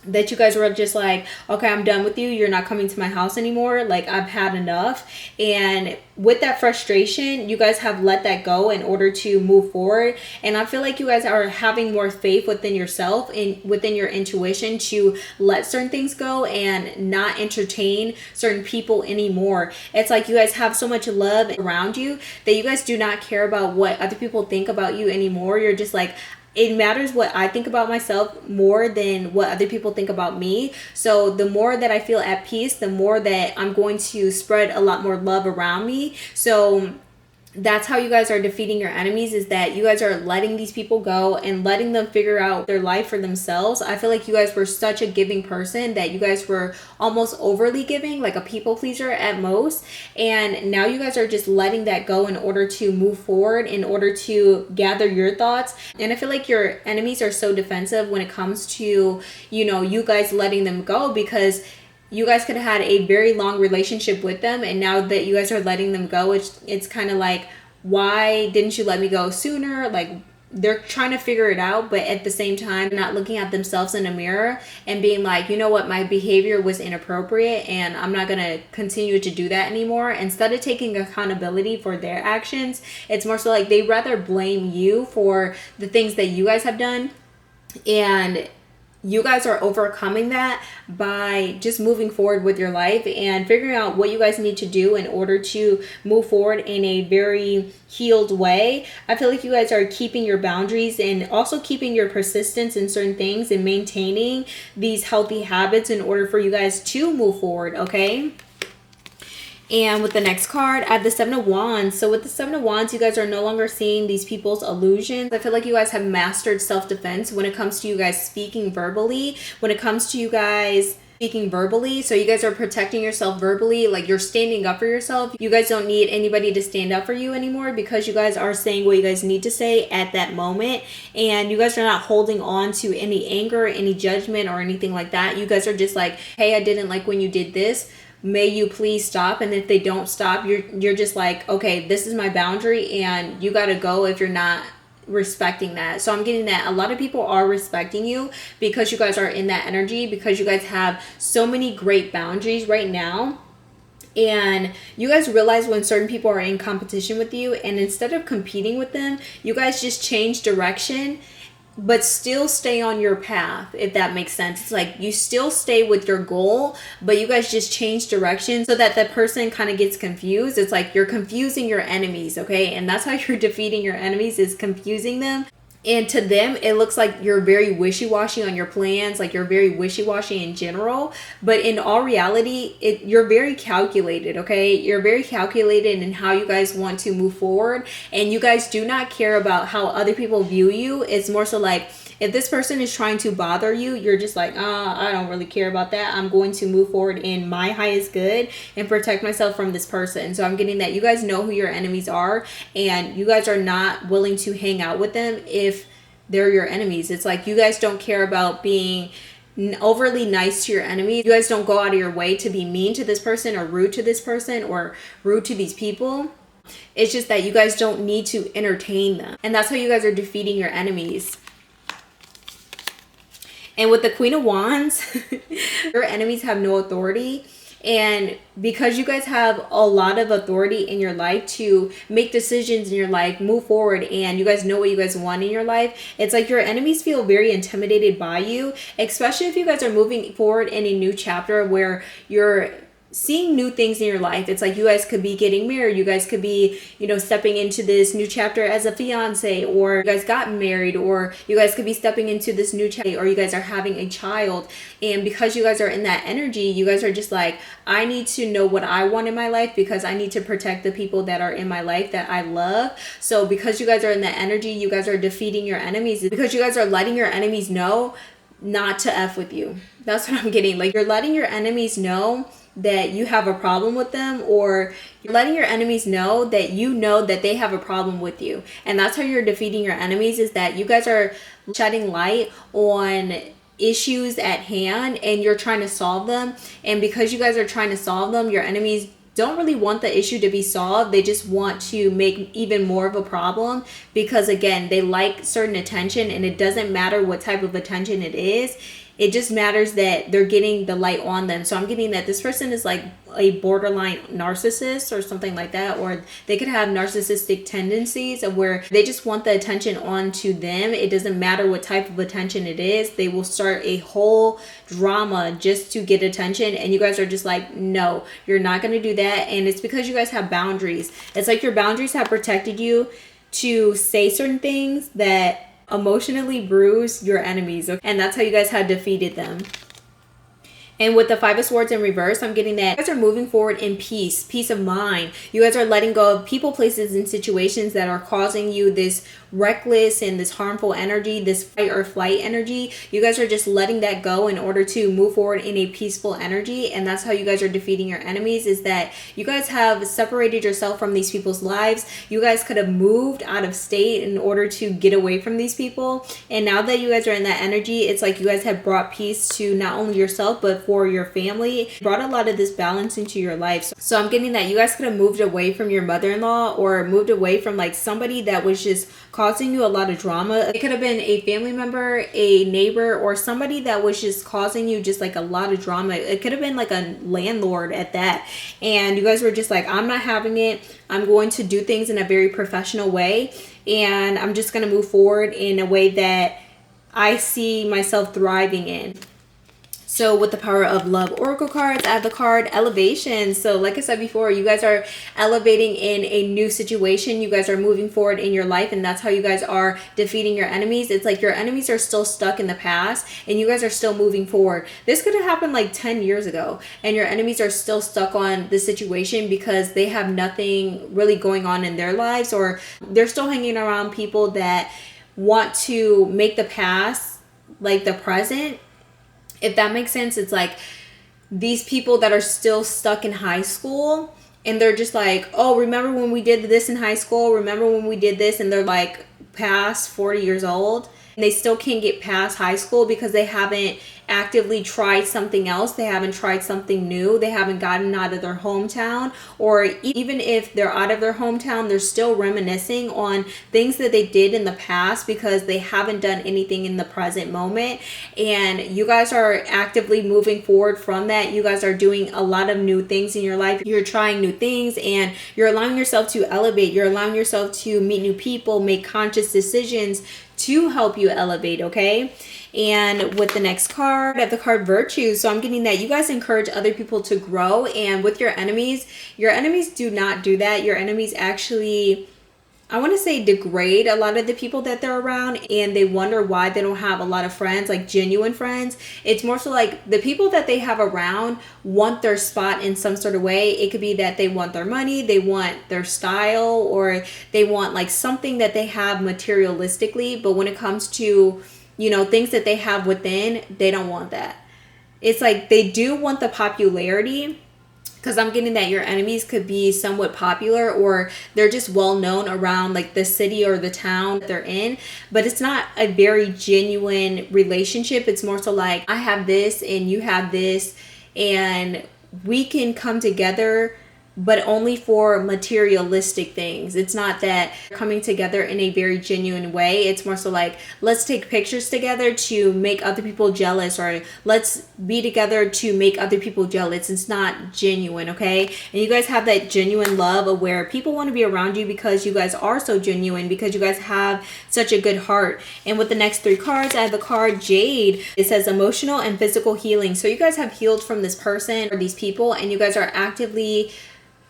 that you guys were just like, okay, I'm done with you, you're not coming to my house anymore, like I've had enough. And with that frustration, you guys have let that go in order to move forward. And I feel like you guys are having more faith within yourself and within your intuition to let certain things go and not entertain certain people anymore. It's like you guys have so much love around you that you guys do not care about what other people think about you anymore. You're just like, it matters what I think about myself more than what other people think about me. So the more that I feel at peace, the more that I'm going to spread a lot more love around me. So that's how you guys are defeating your enemies, is that you guys are letting these people go and letting them figure out their life for themselves. I feel like you guys were such a giving person that you guys were almost overly giving, like a people pleaser at most. And now you guys are just letting that go in order to move forward, in order to gather your thoughts. And I feel like your enemies are so defensive when it comes to, you know, you guys letting them go, because you guys could have had a very long relationship with them, and now that you guys are letting them go, it's kind of like, why didn't you let me go sooner? Like they're trying to figure it out, but at the same time not looking at themselves in a mirror and being like, you know what, my behavior was inappropriate and I'm not going to continue to do that anymore. Instead of taking accountability for their actions, it's more so like they rather blame you for the things that you guys have done. And you guys are overcoming that by just moving forward with your life and figuring out what you guys need to do in order to move forward in a very healed way. I feel like you guys are keeping your boundaries and also keeping your persistence in certain things and maintaining these healthy habits in order for you guys to move forward, okay? And with the next card, I have the Seven of Wands. So with the Seven of Wands, you guys are no longer seeing these people's illusions. I feel like you guys have mastered self-defense when it comes to you guys speaking verbally. When it comes to you guys speaking verbally, so you guys are protecting yourself verbally, like you're standing up for yourself. You guys don't need anybody to stand up for you anymore because you guys are saying what you guys need to say at that moment, and you guys are not holding on to any anger, any judgment, or anything like that. You guys are just like, hey, I didn't like when you did this, may you please stop. And if they don't stop, you're just like, okay, this is my boundary and you gotta go if you're not respecting that. So I'm getting that a lot of people are respecting you because you guys are in that energy, because you guys have so many great boundaries right now. And you guys realize when certain people are in competition with you, and instead of competing with them, you guys just change direction but still stay on your path, if that makes sense. It's like you still stay with your goal, but you guys just change direction so that the person kind of gets confused. It's like you're confusing your enemies, okay? And that's how you're defeating your enemies, is confusing them. And to them, it looks like you're very wishy-washy on your plans, like you're very wishy-washy in general. But in all reality, you're very calculated, okay? You're very calculated in how you guys want to move forward. And you guys do not care about how other people view you. It's more so like, if this person is trying to bother you, you're just like, I don't really care about that. I'm going to move forward in my highest good and protect myself from this person. So I'm getting that you guys know who your enemies are, and you guys are not willing to hang out with them if they're your enemies. It's like you guys don't care about being overly nice to your enemies. You guys don't go out of your way to be mean to this person or rude to this person or rude to these people. It's just that you guys don't need to entertain them. And that's how you guys are defeating your enemies. And with the Queen of Wands, your enemies have no authority. And because you guys have a lot of authority in your life to make decisions in your life, move forward, and you guys know what you guys want in your life, it's like your enemies feel very intimidated by you, especially if you guys are moving forward in a new chapter where you're seeing new things in your life. It's like you guys could be getting married, you guys could be, stepping into this new chapter as a fiance, or you guys got married, or you guys could be stepping into this new chapter, or you guys are having a child. And because you guys are in that energy, you guys are just like, I need to know what I want in my life because I need to protect the people that are in my life that I love. So because you guys are in that energy, you guys are defeating your enemies because you guys are letting your enemies know not to F with you. That's what I'm getting. Like, you're letting your enemies know that you have a problem with them, or you're letting your enemies know that you know that they have a problem with you. And that's how you're defeating your enemies, is that you guys are shedding light on issues at hand and you're trying to solve them. And because you guys are trying to solve them, your enemies don't really want the issue to be solved. They just want to make even more of a problem because, again, they like certain attention, and it doesn't matter what type of attention it is. It just matters that they're getting the light on them. So I'm getting that this person is like a borderline narcissist or something like that, or they could have narcissistic tendencies of where they just want the attention onto them. It doesn't matter what type of attention it is. They will start a whole drama just to get attention, and you guys are just like, no, you're not going to do that. And it's because you guys have boundaries. It's like your boundaries have protected you to say certain things that emotionally bruise your enemies, okay? And that's how you guys have defeated them. And with the Five of Swords in reverse, I'm getting that you guys are moving forward in peace of mind. You guys are letting go of people, places, and situations that are causing you this reckless and this harmful energy, this fight or flight energy. You guys are just letting that go in order to move forward in a peaceful energy. And that's how you guys are defeating your enemies, is that you guys have separated yourself from these people's lives. You guys could have moved out of state in order to get away from these people. And now that you guys are in that energy, it's like you guys have brought peace to not only yourself, but for your family. Brought a lot of this balance into your life. So I'm getting that you guys could have moved away from your mother-in-law, or moved away from like somebody that was just causing you a lot of drama. It could have been a family member, a neighbor, or somebody that was just causing you just like a lot of drama. It could have been like a landlord at that. And you guys were just like, I'm not having it. I'm going to do things in a very professional way. And I'm just going to move forward in a way that I see myself thriving in. So with the power of love oracle cards, I have the card elevation. So like I said before, you guys are elevating in a new situation. You guys are moving forward in your life, and that's how you guys are defeating your enemies. It's like your enemies are still stuck in the past and you guys are still moving forward. This could have happened like 10 years ago and your enemies are still stuck on the situation because they have nothing really going on in their lives, or they're still hanging around people that want to make the past like the present. If that makes sense, it's like these people that are still stuck in high school and they're just like, oh, remember when we did this in high school? Remember when we did this? And they're like past 40 years old. And they still can't get past high school because they haven't actively tried something else. They haven't tried something new. They haven't gotten out of their hometown. Or even if they're out of their hometown, they're still reminiscing on things that they did in the past because they haven't done anything in the present moment. And you guys are actively moving forward from that. You guys are doing a lot of new things in your life. You're trying new things and you're allowing yourself to elevate. You're allowing yourself to meet new people, make conscious decisions to help you elevate, okay? And with the next card, I have the card Virtue. So I'm getting that you guys encourage other people to grow. And with your enemies do not do that. Your enemies actually, I want to say, degrade a lot of the people that they're around, and they wonder why they don't have a lot of friends, like genuine friends. It's more so like the people that they have around want their spot in some sort of way. It could be that they want their money, they want their style, or they want like something that they have materialistically. But when it comes to, you know, things that they have within, they don't want that. It's like they do want the popularity, because I'm getting that your enemies could be somewhat popular or they're just well known around like the city or the town that they're in, but it's not a very genuine relationship. It's more so like, I have this and you have this and we can come together, but only for materialistic things. It's not that coming together in a very genuine way. It's more so like, let's take pictures together to make other people jealous, or let's be together to make other people jealous. It's not genuine, okay? And you guys have that genuine love of where people want to be around you because you guys are so genuine, because you guys have such a good heart. And with the next three cards, I have the card Jade. It says emotional and physical healing. So you guys have healed from this person or these people, and you guys are actively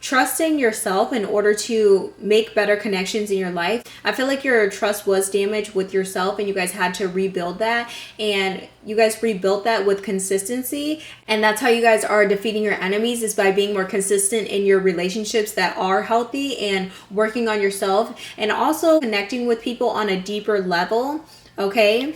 trusting yourself in order to make better connections in your life. I feel like your trust was damaged with yourself and you guys had to rebuild that, and you guys rebuilt that with consistency. And that's how you guys are defeating your enemies, is by being more consistent in your relationships that are healthy and working on yourself and also connecting with people on a deeper level, okay?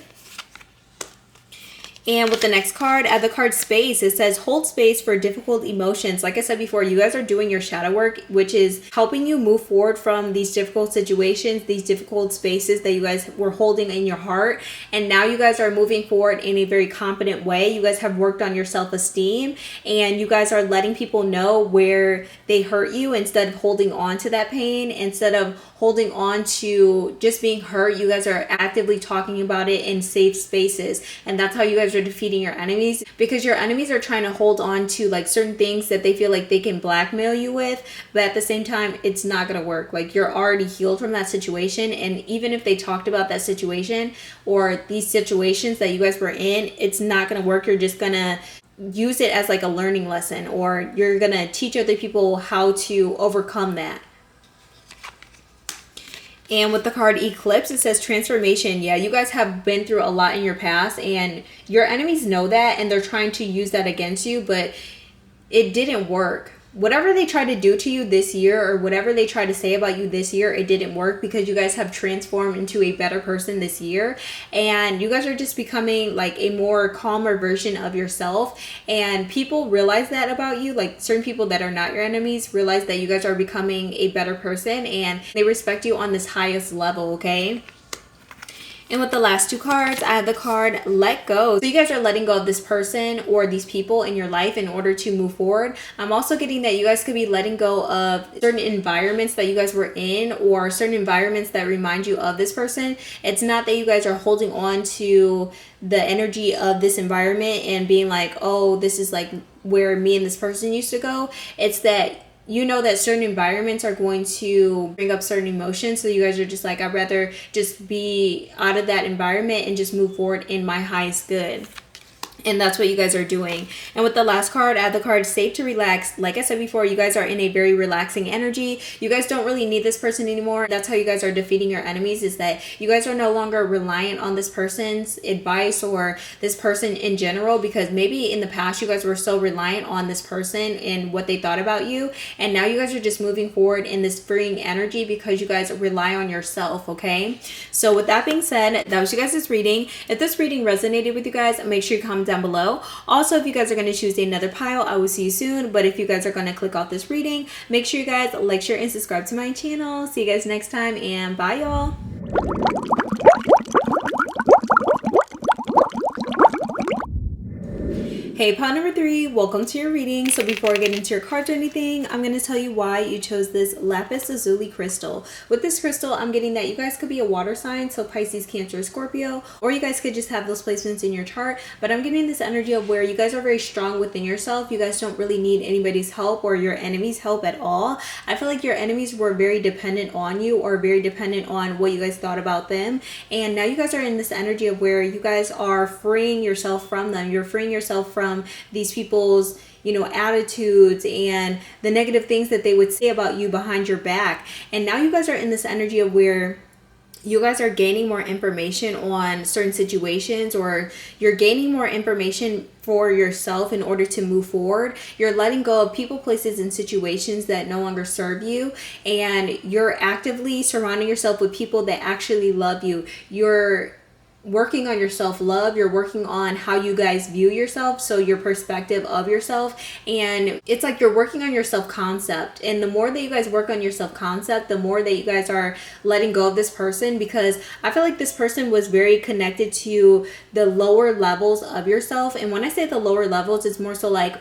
And with the next card, at the card Space, it says hold space for difficult emotions. Like I said before, you guys are doing your shadow work, which is helping you move forward from these difficult situations, these difficult spaces that you guys were holding in your heart. And now you guys are moving forward in a very competent way. You guys have worked on your self-esteem, and you guys are letting people know where they hurt you instead of holding on to that pain. Instead of holding on to just being hurt, you guys are actively talking about it in safe spaces. And that's how you guys are defeating your enemies, because your enemies are trying to hold on to like certain things that they feel like they can blackmail you with, but at the same time it's not going to work. Like, you're already healed from that situation, and even if they talked about that situation or these situations that you guys were in, it's not going to work. You're just going to use it as like a learning lesson, or you're going to teach other people how to overcome that. And with the card Eclipse, it says transformation. Yeah, you guys have been through a lot in your past, and your enemies know that, and they're trying to use that against you, but it didn't work. Whatever they tried to do to you this year, or whatever they tried to say about you this year, it didn't work, because you guys have transformed into a better person this year, and you guys are just becoming like a more calmer version of yourself. And people realize that about you. Like, certain people that are not your enemies realize that you guys are becoming a better person, and they respect you on this highest level, okay? And with the last two cards, I have the card Let Go. So you guys are letting go of this person or these people in your life in order to move forward. I'm also getting that you guys could be letting go of certain environments that you guys were in, or certain environments that remind you of this person. It's not that you guys are holding on to the energy of this environment and being like, oh, this is like where me and this person used to go. It's that you know that certain environments are going to bring up certain emotions. So you guys are just like, I'd rather just be out of that environment and just move forward in my highest good. And that's what you guys are doing. And with the last card, add the card safe to relax. Like I said before, you guys are in a very relaxing energy. You guys don't really need this person anymore. That's how you guys are defeating your enemies, is that you guys are no longer reliant on this person's advice or this person in general, because maybe in the past you guys were so reliant on this person and what they thought about you. And now you guys are just moving forward in this freeing energy because you guys rely on yourself, okay? So with that being said, that was you guys' reading. If this reading resonated with you guys, make sure you comment down below. Also, if you guys are going to choose another pile, I will see you soon. But if you guys are going to click off this reading, make sure you guys like, share, and subscribe to my channel. See you guys next time, and bye y'all. Hey, pile number 3, welcome to your reading. So before I get into your cards or anything, I'm going to tell you why you chose this lapis lazuli crystal. With this crystal, I'm getting that you guys could be a water sign, so Pisces, Cancer, Scorpio, or you guys could just have those placements in your chart. But I'm getting this energy of where you guys are very strong within yourself. You guys don't really need anybody's help or your enemy's help at all. I feel like your enemies were very dependent on you, or very dependent on what you guys thought about them. And now you guys are in this energy of where you guys are freeing yourself from them. You're freeing yourself from these people's, you know, attitudes and the negative things that they would say about you behind your back. And now you guys are in this energy of where you guys are gaining more information on certain situations, or you're gaining more information for yourself in order to move forward. You're letting go of people, places, and situations that no longer serve you, and you're actively surrounding yourself with people that actually love you. You're working on your self-love. You're working on how you guys view yourself, so your perspective of yourself. And it's like you're working on your self-concept. And the more that you guys work on your self-concept, the more that you guys are letting go of this person, because I feel like this person was very connected to the lower levels of yourself. And when I say the lower levels, it's more so like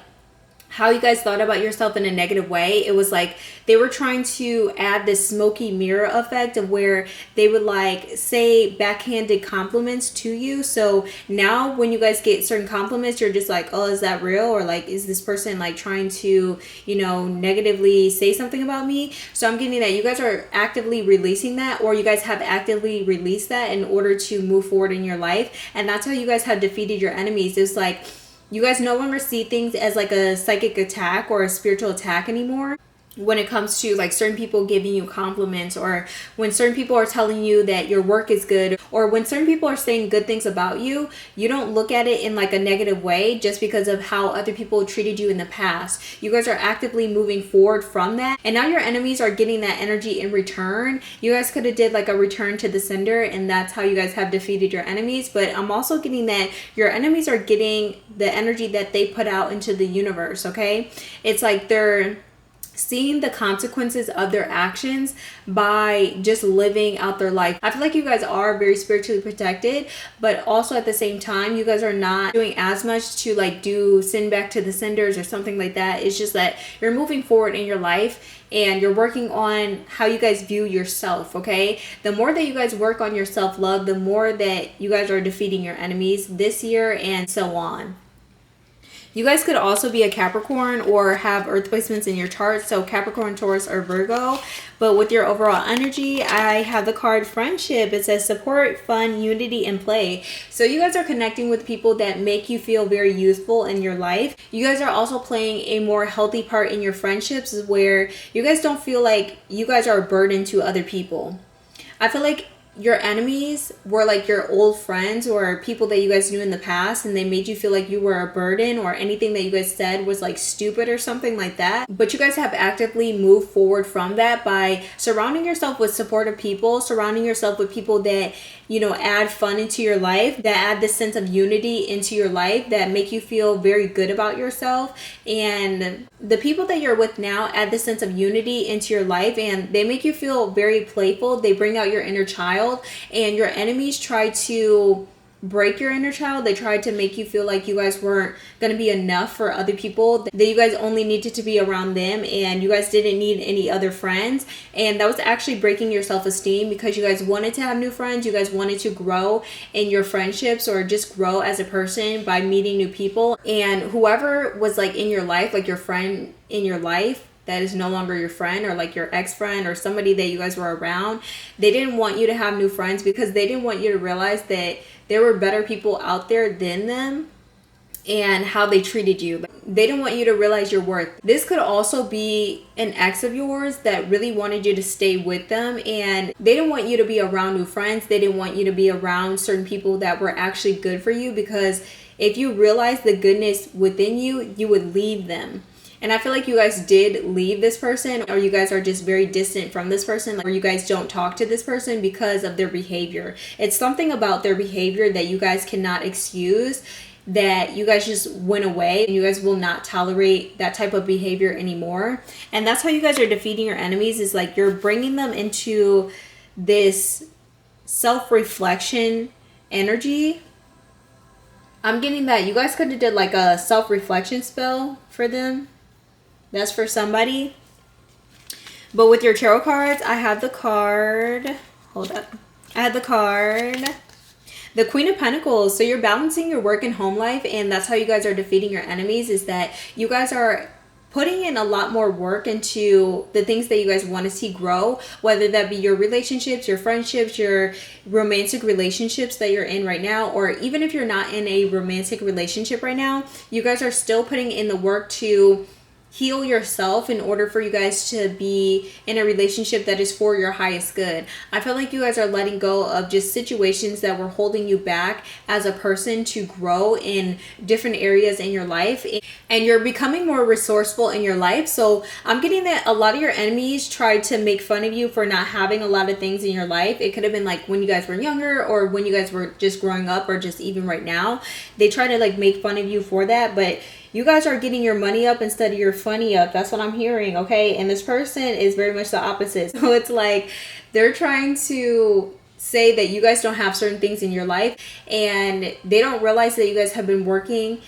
how you guys thought about yourself in a negative way. It was like they were trying to add this smoky mirror effect of where they would like say backhanded compliments to you. So now when you guys get certain compliments, you're just like, oh, is that real? Or like, is this person like trying to, you know, negatively say something about me? So I'm getting that you guys are actively releasing that, or you guys have actively released that in order to move forward in your life. And that's how you guys have defeated your enemies. It's like you guys no longer see things as like a psychic attack or a spiritual attack anymore. When it comes to like certain people giving you compliments, or when certain people are telling you that your work is good, or when certain people are saying good things about you, you don't look at it in like a negative way just because of how other people treated you in the past. You guys are actively moving forward from that, and now your enemies are getting that energy in return. You guys could have did like a return to the sender, and that's how you guys have defeated your enemies. But I'm also getting that your enemies are getting the energy that they put out into the universe, okay? It's like they're seeing the consequences of their actions by just living out their life. I feel like you guys are very spiritually protected, but also at the same time, you guys are not doing as much to like do send back to the senders or something like that. It's just that you're moving forward in your life and you're working on how you guys view yourself, okay? The more that you guys work on your self-love, the more that you guys are defeating your enemies this year and so on. You guys could also be a Capricorn or have earth placements in your chart. So Capricorn, Taurus, or Virgo. But with your overall energy, I have the card friendship. It says support, fun, unity, and play. So you guys are connecting with people that make you feel very useful in your life. You guys are also playing a more healthy part in your friendships, where you guys don't feel like you guys are a burden to other people. I feel like your enemies were like your old friends or people that you guys knew in the past, and they made you feel like you were a burden, or anything that you guys said was like stupid or something like that. But you guys have actively moved forward from that by surrounding yourself with supportive people, surrounding yourself with people that, you know, add fun into your life, that add this sense of unity into your life, that make you feel very good about yourself. And the people that you're with now add this sense of unity into your life, and they make you feel very playful. They bring out your inner child. And your enemies try to break your inner child. They tried to make you feel like you guys weren't going to be enough for other people, that you guys only needed to be around them and you guys didn't need any other friends. And that was actually breaking your self-esteem, because you guys wanted to have new friends. You guys wanted to grow in your friendships, or just grow as a person by meeting new people. And whoever was like in your life, like your friend in your life that is no longer your friend, or like your ex-friend, or somebody that you guys were around, they didn't want you to have new friends because they didn't want you to realize that there were better people out there than them. and how they treated you. They didn't want you to realize your worth. This could also be an ex of yours that really wanted you to stay with them, and they didn't want you to be around new friends. They didn't want you to be around certain people that were actually good for you, because if you realize the goodness within you, you would leave them. And I feel like you guys did leave this person, or you guys are just very distant from this person, or you guys don't talk to this person because of their behavior. It's something about their behavior that you guys cannot excuse, that you guys just went away, and you guys will not tolerate that type of behavior anymore. And that's how you guys are defeating your enemies, is like you're bringing them into this self-reflection energy. I'm getting that you guys could have did like a self-reflection spell for them. That's for somebody. But with your tarot cards, I have the card. Hold up. I had the card. The Queen of Pentacles. So you're balancing your work and home life, and that's how you guys are defeating your enemies, is that you guys are putting in a lot more work into the things that you guys want to see grow, whether that be your relationships, your friendships, your romantic relationships that you're in right now, or even if you're not in a romantic relationship right now, you guys are still putting in the work to heal yourself in order for you guys to be in a relationship that is for your highest good. I feel like you guys are letting go of just situations that were holding you back as a person to grow in different areas in your life, and you're becoming more resourceful in your life. So I'm getting that a lot of your enemies tried to make fun of you for not having a lot of things in your life. It could have been like when you guys were younger, or when you guys were just growing up, or just even right now. They try to like make fun of you for that, but you guys are getting your money up instead of your funny up. That's what I'm hearing, okay? And this person is very much the opposite. So it's like they're trying to say that you guys don't have certain things in your life, and they don't realize that you guys have been working.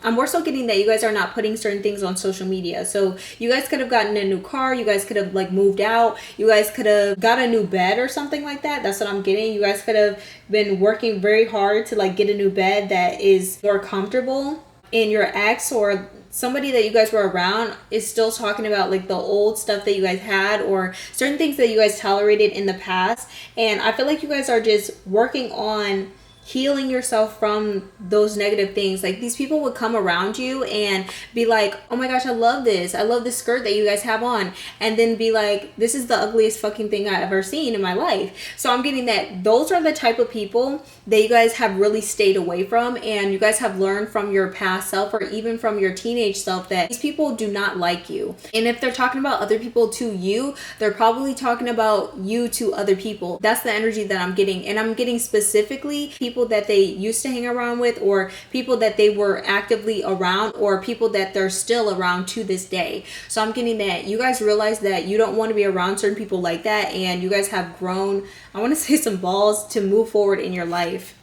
I'm more so getting that you guys are not putting certain things on social media. So you guys could have gotten a new car. You guys could have like moved out. You guys could have got a new bed or something like that. That's what I'm getting. You guys could have been working very hard to like get a new bed that is more comfortable. And your ex or somebody that you guys were around is still talking about like the old stuff that you guys had, or certain things that you guys tolerated in the past. And I feel like you guys are just working on healing yourself from those negative things. Like these people would come around you and be like, oh my gosh, I love this skirt that you guys have on, and then be like, this is the ugliest fucking thing I've ever seen in my life. So I'm getting that those are the type of people that you guys have really stayed away from, and you guys have learned from your past self, or even from your teenage self, that these people do not like you. And if they're talking about other people to you, they're probably talking about you to other people. That's the energy that I'm getting. And I'm getting specifically people that they used to hang around with, or people that they were actively around, or people that they're still around to this day. So I'm getting that you guys realize that you don't want to be around certain people like that, and you guys have grown, I want to say, some balls to move forward in your life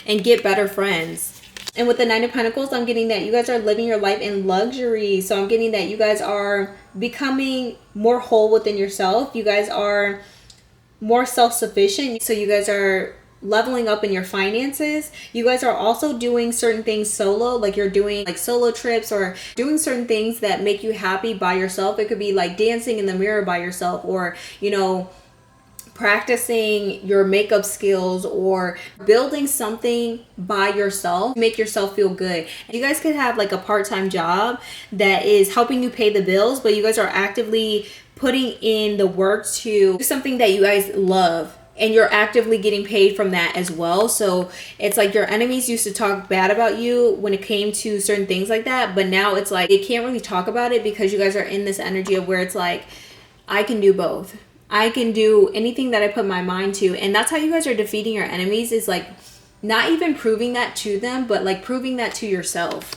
and get better friends. And with the Nine of Pentacles, I'm getting that you guys are living your life in luxury. So I'm getting that you guys are becoming more whole within yourself. You guys are more self-sufficient. So you guys are leveling up in your finances. You guys are also doing certain things solo, like you're doing like solo trips, or doing certain things that make you happy by yourself. It could be like dancing in the mirror by yourself, or, you know, practicing your makeup skills, or building something by yourself, make yourself feel good. You guys could have like a part-time job that is helping you pay the bills, but you guys are actively putting in the work to do something that you guys love, and you're actively getting paid from that as well. So it's like your enemies used to talk bad about you when it came to certain things like that, but now it's like they can't really talk about it, because you guys are in this energy of where it's like, I can do both. I can do anything that I put my mind to. And that's how you guys are defeating your enemies, is like not even proving that to them, but like proving that to yourself.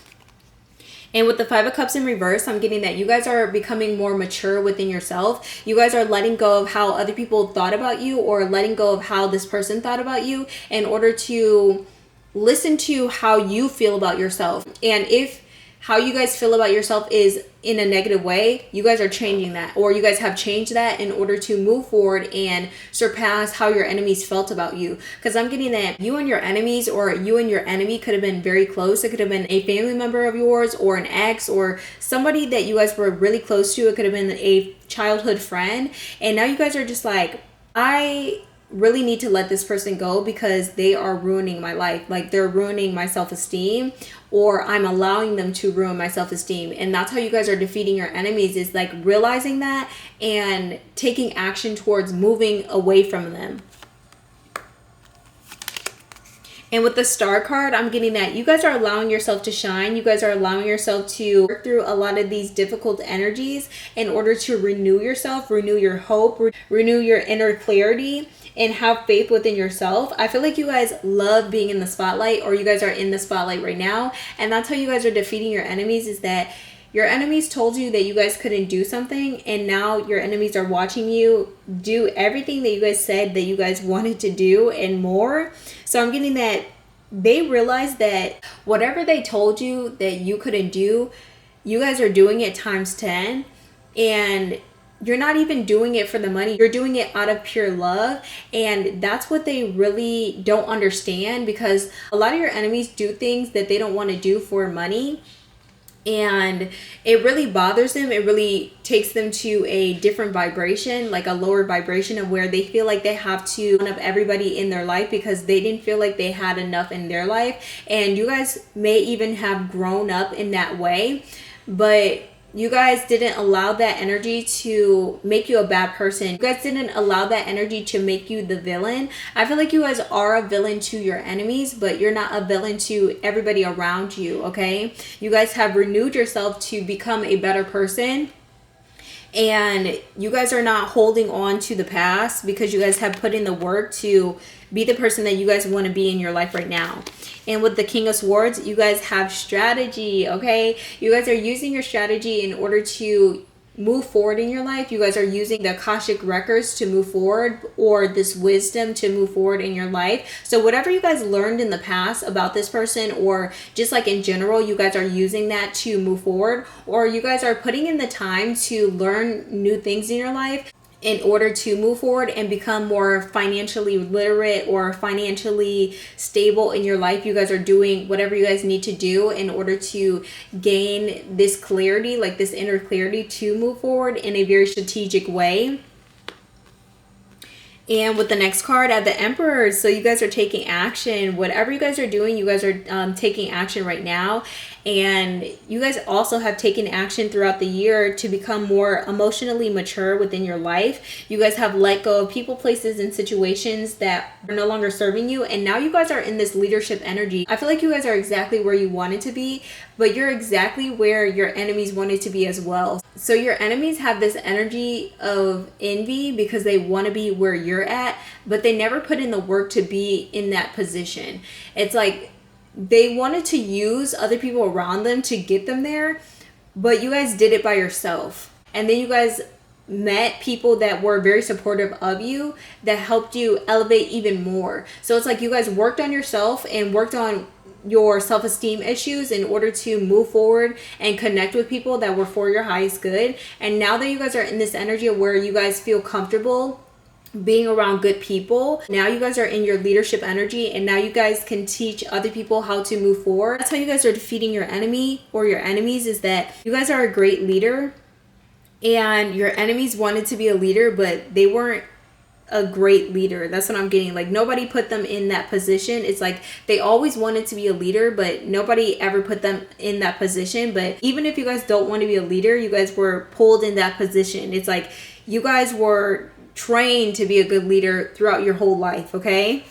And with the Five of Cups in reverse, I'm getting that you guys are becoming more mature within yourself. You guys are letting go of how other people thought about you, or letting go of how this person thought about you, in order to listen to how you feel about yourself. And if how you guys feel about yourself is in a negative way, you guys are changing that, or you guys have changed that in order to move forward and surpass how your enemies felt about you. Because I'm getting that you and your enemies, or you and your enemy, could have been very close. It could have been a family member of yours, or an ex, or somebody that you guys were really close to. It could have been a childhood friend, and now you guys are just like, I really need to let this person go because they are ruining my life. Like, they're ruining my self-esteem, or I'm allowing them to ruin my self-esteem. And that's how you guys are defeating your enemies, is like realizing that and taking action towards moving away from them. And with the Star card, I'm getting that you guys are allowing yourself to shine. You guys are allowing yourself to work through a lot of these difficult energies in order to renew yourself, renew your hope, renew your inner clarity, and have faith within yourself. I feel like you guys love being in the spotlight, or you guys are in the spotlight right now. And that's how you guys are defeating your enemies, is that your enemies told you that you guys couldn't do something, and now your enemies are watching you do everything that you guys said that you guys wanted to do and more. So I'm getting that they realize that whatever they told you that you couldn't do, you guys are doing it times 10. And you're not even doing it for the money. You're doing it out of pure love. And that's what they really don't understand, because a lot of your enemies do things that they don't want to do for money. And it really bothers them. It really takes them to a different vibration, like a lower vibration, of where they feel like they have to one up everybody in their life because they didn't feel like they had enough in their life. And you guys may even have grown up in that way, but you guys didn't allow that energy to make you a bad person. You guys didn't allow that energy to make you the villain. I feel like you guys are a villain to your enemies, but you're not a villain to everybody around you, okay? You guys have renewed yourself to become a better person. And you guys are not holding on to the past, because you guys have put in the work to be the person that you guys want to be in your life right now. And with the King of Swords, you guys have strategy, okay? You guys are using your strategy in order to move forward in your life. You guys are using the Akashic records to move forward, or this wisdom to move forward in your life. So whatever you guys learned in the past about this person, or just like in general, you guys are using that to move forward, or you guys are putting in the time to learn new things in your life in order to move forward and become more financially literate or financially stable in your life. You guys are doing whatever you guys need to do in order to gain this clarity, like this inner clarity, to move forward in a very strategic way. And with the next card, at the Emperor, so you guys are taking action. Whatever you guys are doing, you guys are taking action right now. And you guys also have taken action throughout the year to become more emotionally mature within your life. You guys have let go of people, places, and situations that are no longer serving you. And now you guys are in this leadership energy. I feel like you guys are exactly where you wanted to be, but you're exactly where your enemies wanted to be as well. So your enemies have this energy of envy because they want to be where you're at, but they never put in the work to be in that position. It's like they wanted to use other people around them to get them there, but you guys did it by yourself. And then you guys met people that were very supportive of you, that helped you elevate even more. So it's like you guys worked on yourself and worked on your self-esteem issues in order to move forward and connect with people that were for your highest good. And now that you guys are in this energy of where you guys feel comfortable being around good people, now you guys are in your leadership energy, and now you guys can teach other people how to move forward. That's how you guys are defeating your enemy or your enemies, is that you guys are a great leader, and your enemies wanted to be a leader, but they weren't a great leader. That's what I'm getting. Like, nobody put them in that position. It's like they always wanted to be a leader, but nobody ever put them in that position. But even if you guys don't want to be a leader, you guys were pulled in that position. It's like you guys were trained to be a good leader throughout your whole life, okay?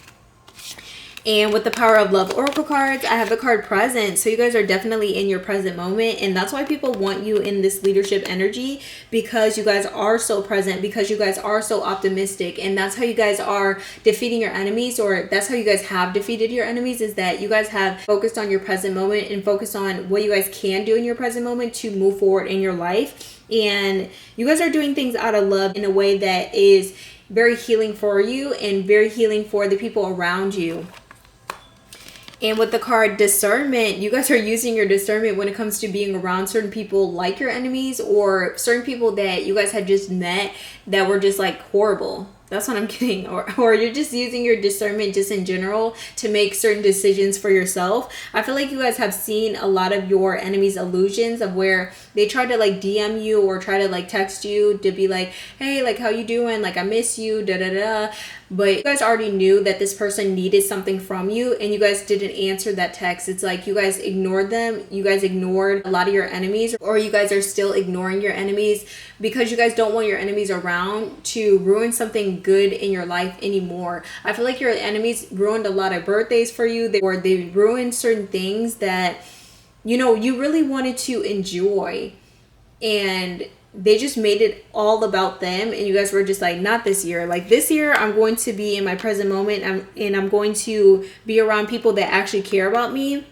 And with the Power of Love Oracle cards, I have the card Present. So you guys are definitely in your present moment. And that's why people want you in this leadership energy, because you guys are so present, because you guys are so optimistic. And that's how you guys are defeating your enemies, or that's how you guys have defeated your enemies, is that you guys have focused on your present moment and focused on what you guys can do in your present moment to move forward in your life. And you guys are doing things out of love in a way that is very healing for you and very healing for the people around you. And with the card Discernment, you guys are using your discernment when it comes to being around certain people like your enemies, or certain people that you guys had just met that were just like horrible. That's what I'm getting. Or you're just using your discernment just in general to make certain decisions for yourself. I feel like you guys have seen a lot of your enemies' illusions of where they try to like DM you or try to like text you to be like, hey, like how you doing, like I miss you, da da da. But you guys already knew that this person needed something from you and you guys didn't answer that text. It's like you guys ignored them. You guys ignored a lot of your enemies, or you guys are still ignoring your enemies because you guys don't want your enemies around to ruin something good in your life anymore. I feel like your enemies ruined a lot of birthdays for you, or they ruined certain things that, you know, you really wanted to enjoy, and they just made it all about them, and you guys were just like, not this year. Like this year I'm going to be in my present moment, and I'm going to be around people that actually care about me.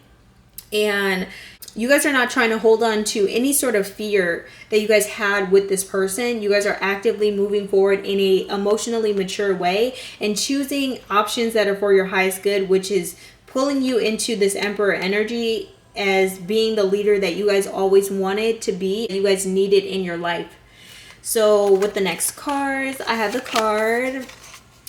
And you guys are not trying to hold on to any sort of fear that you guys had with this person. You guys are actively moving forward in a emotionally mature way and choosing options that are for your highest good, which is pulling you into this Emperor energy as being the leader that you guys always wanted to be and you guys needed in your life. So with the next cards, I have the card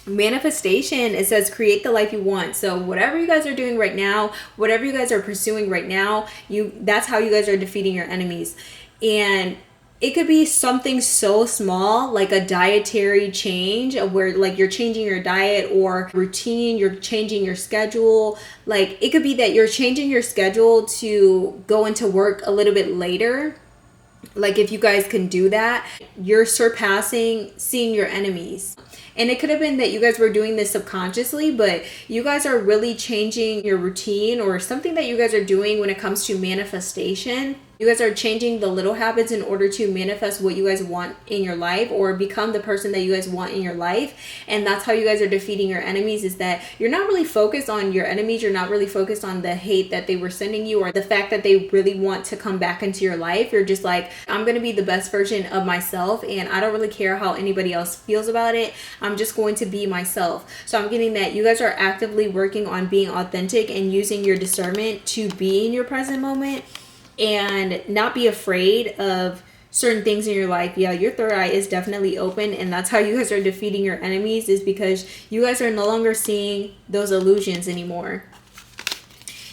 manifestation. It says create the life you want. So whatever you guys are doing right now, whatever you guys are pursuing right now, that's how you guys are defeating your enemies. And it could be something so small, like a dietary change where like you're changing your diet or routine, you're changing your schedule. Like it could be that you're changing your schedule to go into work a little bit later. Like if you guys can do that, you're surpassing seeing your enemies. And it could have been that you guys were doing this subconsciously, but you guys are really changing your routine or something that you guys are doing when it comes to manifestation. You guys are changing the little habits in order to manifest what you guys want in your life or become the person that you guys want in your life. And that's how you guys are defeating your enemies, is that you're not really focused on your enemies. You're not really focused on the hate that they were sending you or the fact that they really want to come back into your life. You're just like, I'm going to be the best version of myself and I don't really care how anybody else feels about it. I'm just going to be myself. So I'm getting that you guys are actively working on being authentic and using your discernment to be in your present moment and not be afraid of certain things in your life. Yeah, your third eye is definitely open, and that's how you guys are defeating your enemies, is because you guys are no longer seeing those illusions anymore.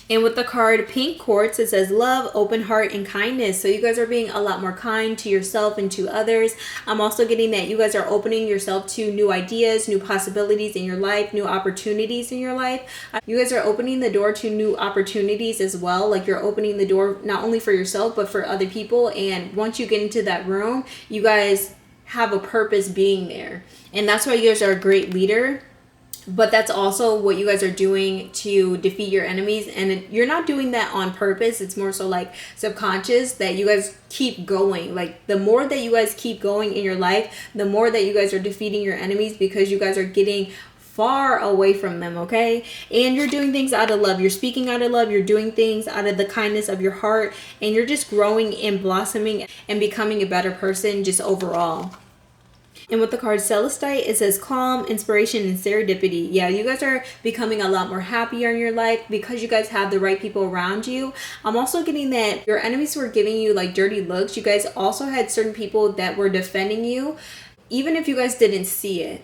And with the card Pink Quartz, it says love, open heart, and kindness. So you guys are being a lot more kind to yourself and to others. I'm also getting that you guys are opening yourself to new ideas, new possibilities in your life, new opportunities in your life. You guys are opening the door to new opportunities as well. Like you're opening the door not only for yourself, but for other people. And once you get into that room, you guys have a purpose being there. And that's why you guys are a great leader. But that's also what you guys are doing to defeat your enemies. And you're not doing that on purpose. It's more so like subconscious that you guys keep going. Like the more that you guys keep going in your life, the more that you guys are defeating your enemies, because you guys are getting far away from them, okay? And you're doing things out of love. You're speaking out of love. You're doing things out of the kindness of your heart. And you're just growing and blossoming and becoming a better person just overall. And with the card Celestite, it says calm, inspiration, and serendipity. Yeah, you guys are becoming a lot more happier in your life because you guys have the right people around you. I'm also getting that your enemies were giving you like dirty looks. You guys also had certain people that were defending you, even if you guys didn't see it.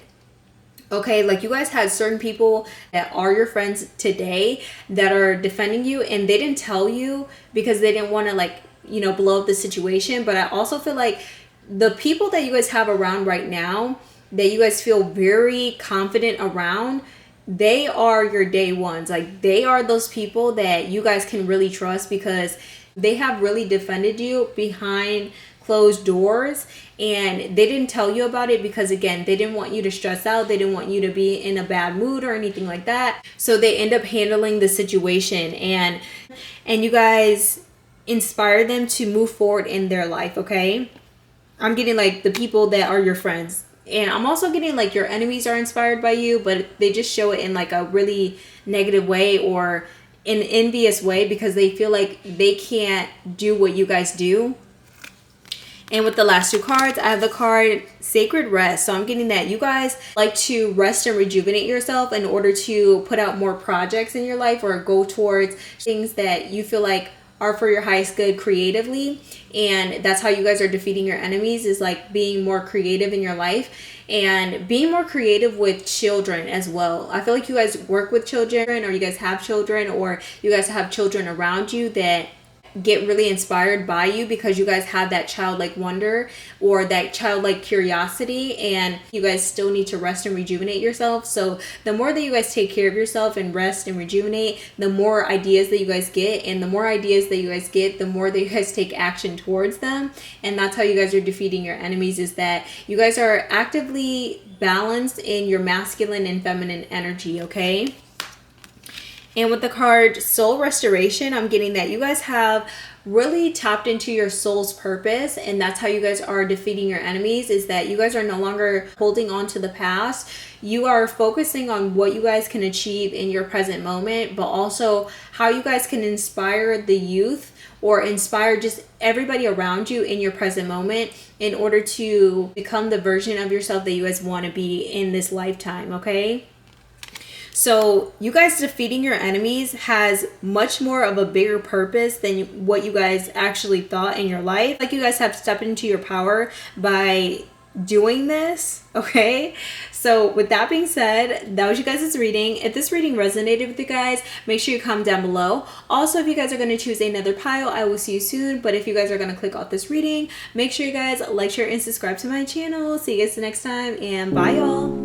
Okay, like you guys had certain people that are your friends today that are defending you, and they didn't tell you because they didn't want to like, you know, blow up the situation. But I also feel like the people that you guys have around right now that you guys feel very confident around, they are your day ones. Like they are those people that you guys can really trust because they have really defended you behind closed doors, and they didn't tell you about it because again, they didn't want you to stress out. They didn't want you to be in a bad mood or anything like that. So they end up handling the situation, and you guys inspire them to move forward in their life, okay? I'm getting like the people that are your friends. And I'm also getting like your enemies are inspired by you, but they just show it in like a really negative way or an envious way because they feel like they can't do what you guys do. And with the last two cards, I have the card Sacred Rest. So I'm getting that you guys like to rest and rejuvenate yourself in order to put out more projects in your life or go towards things that you feel like are for your highest good creatively. And that's how you guys are defeating your enemies, is like being more creative in your life and being more creative with children as well. I feel like you guys work with children, or you guys have children, or you guys have children around you that get really inspired by you because you guys have that childlike wonder or that childlike curiosity, and you guys still need to rest and rejuvenate yourself. So the more that you guys take care of yourself and rest and rejuvenate, the more ideas that you guys get, and the more ideas that you guys get, the more that you guys take action towards them. And that's how you guys are defeating your enemies, is that you guys are actively balanced in your masculine and feminine energy, okay? And with the card Soul Restoration, I'm getting that you guys have really tapped into your soul's purpose, and that's how you guys are defeating your enemies, is that you guys are no longer holding on to the past. You are focusing on what you guys can achieve in your present moment, but also how you guys can inspire the youth or inspire just everybody around you in your present moment in order to become the version of yourself that you guys want to be in this lifetime, okay? So you guys defeating your enemies has much more of a bigger purpose than what you guys actually thought in your life. Like, you guys have stepped into your power by doing this, okay? So with that being said, that was you guys' reading. If this reading resonated with you guys, make sure you comment down below. Also, if you guys are going to choose another pile, I will see you soon. But if you guys are going to click off this reading, make sure you guys like, share, and subscribe to my channel. See you guys next time, and bye y'all.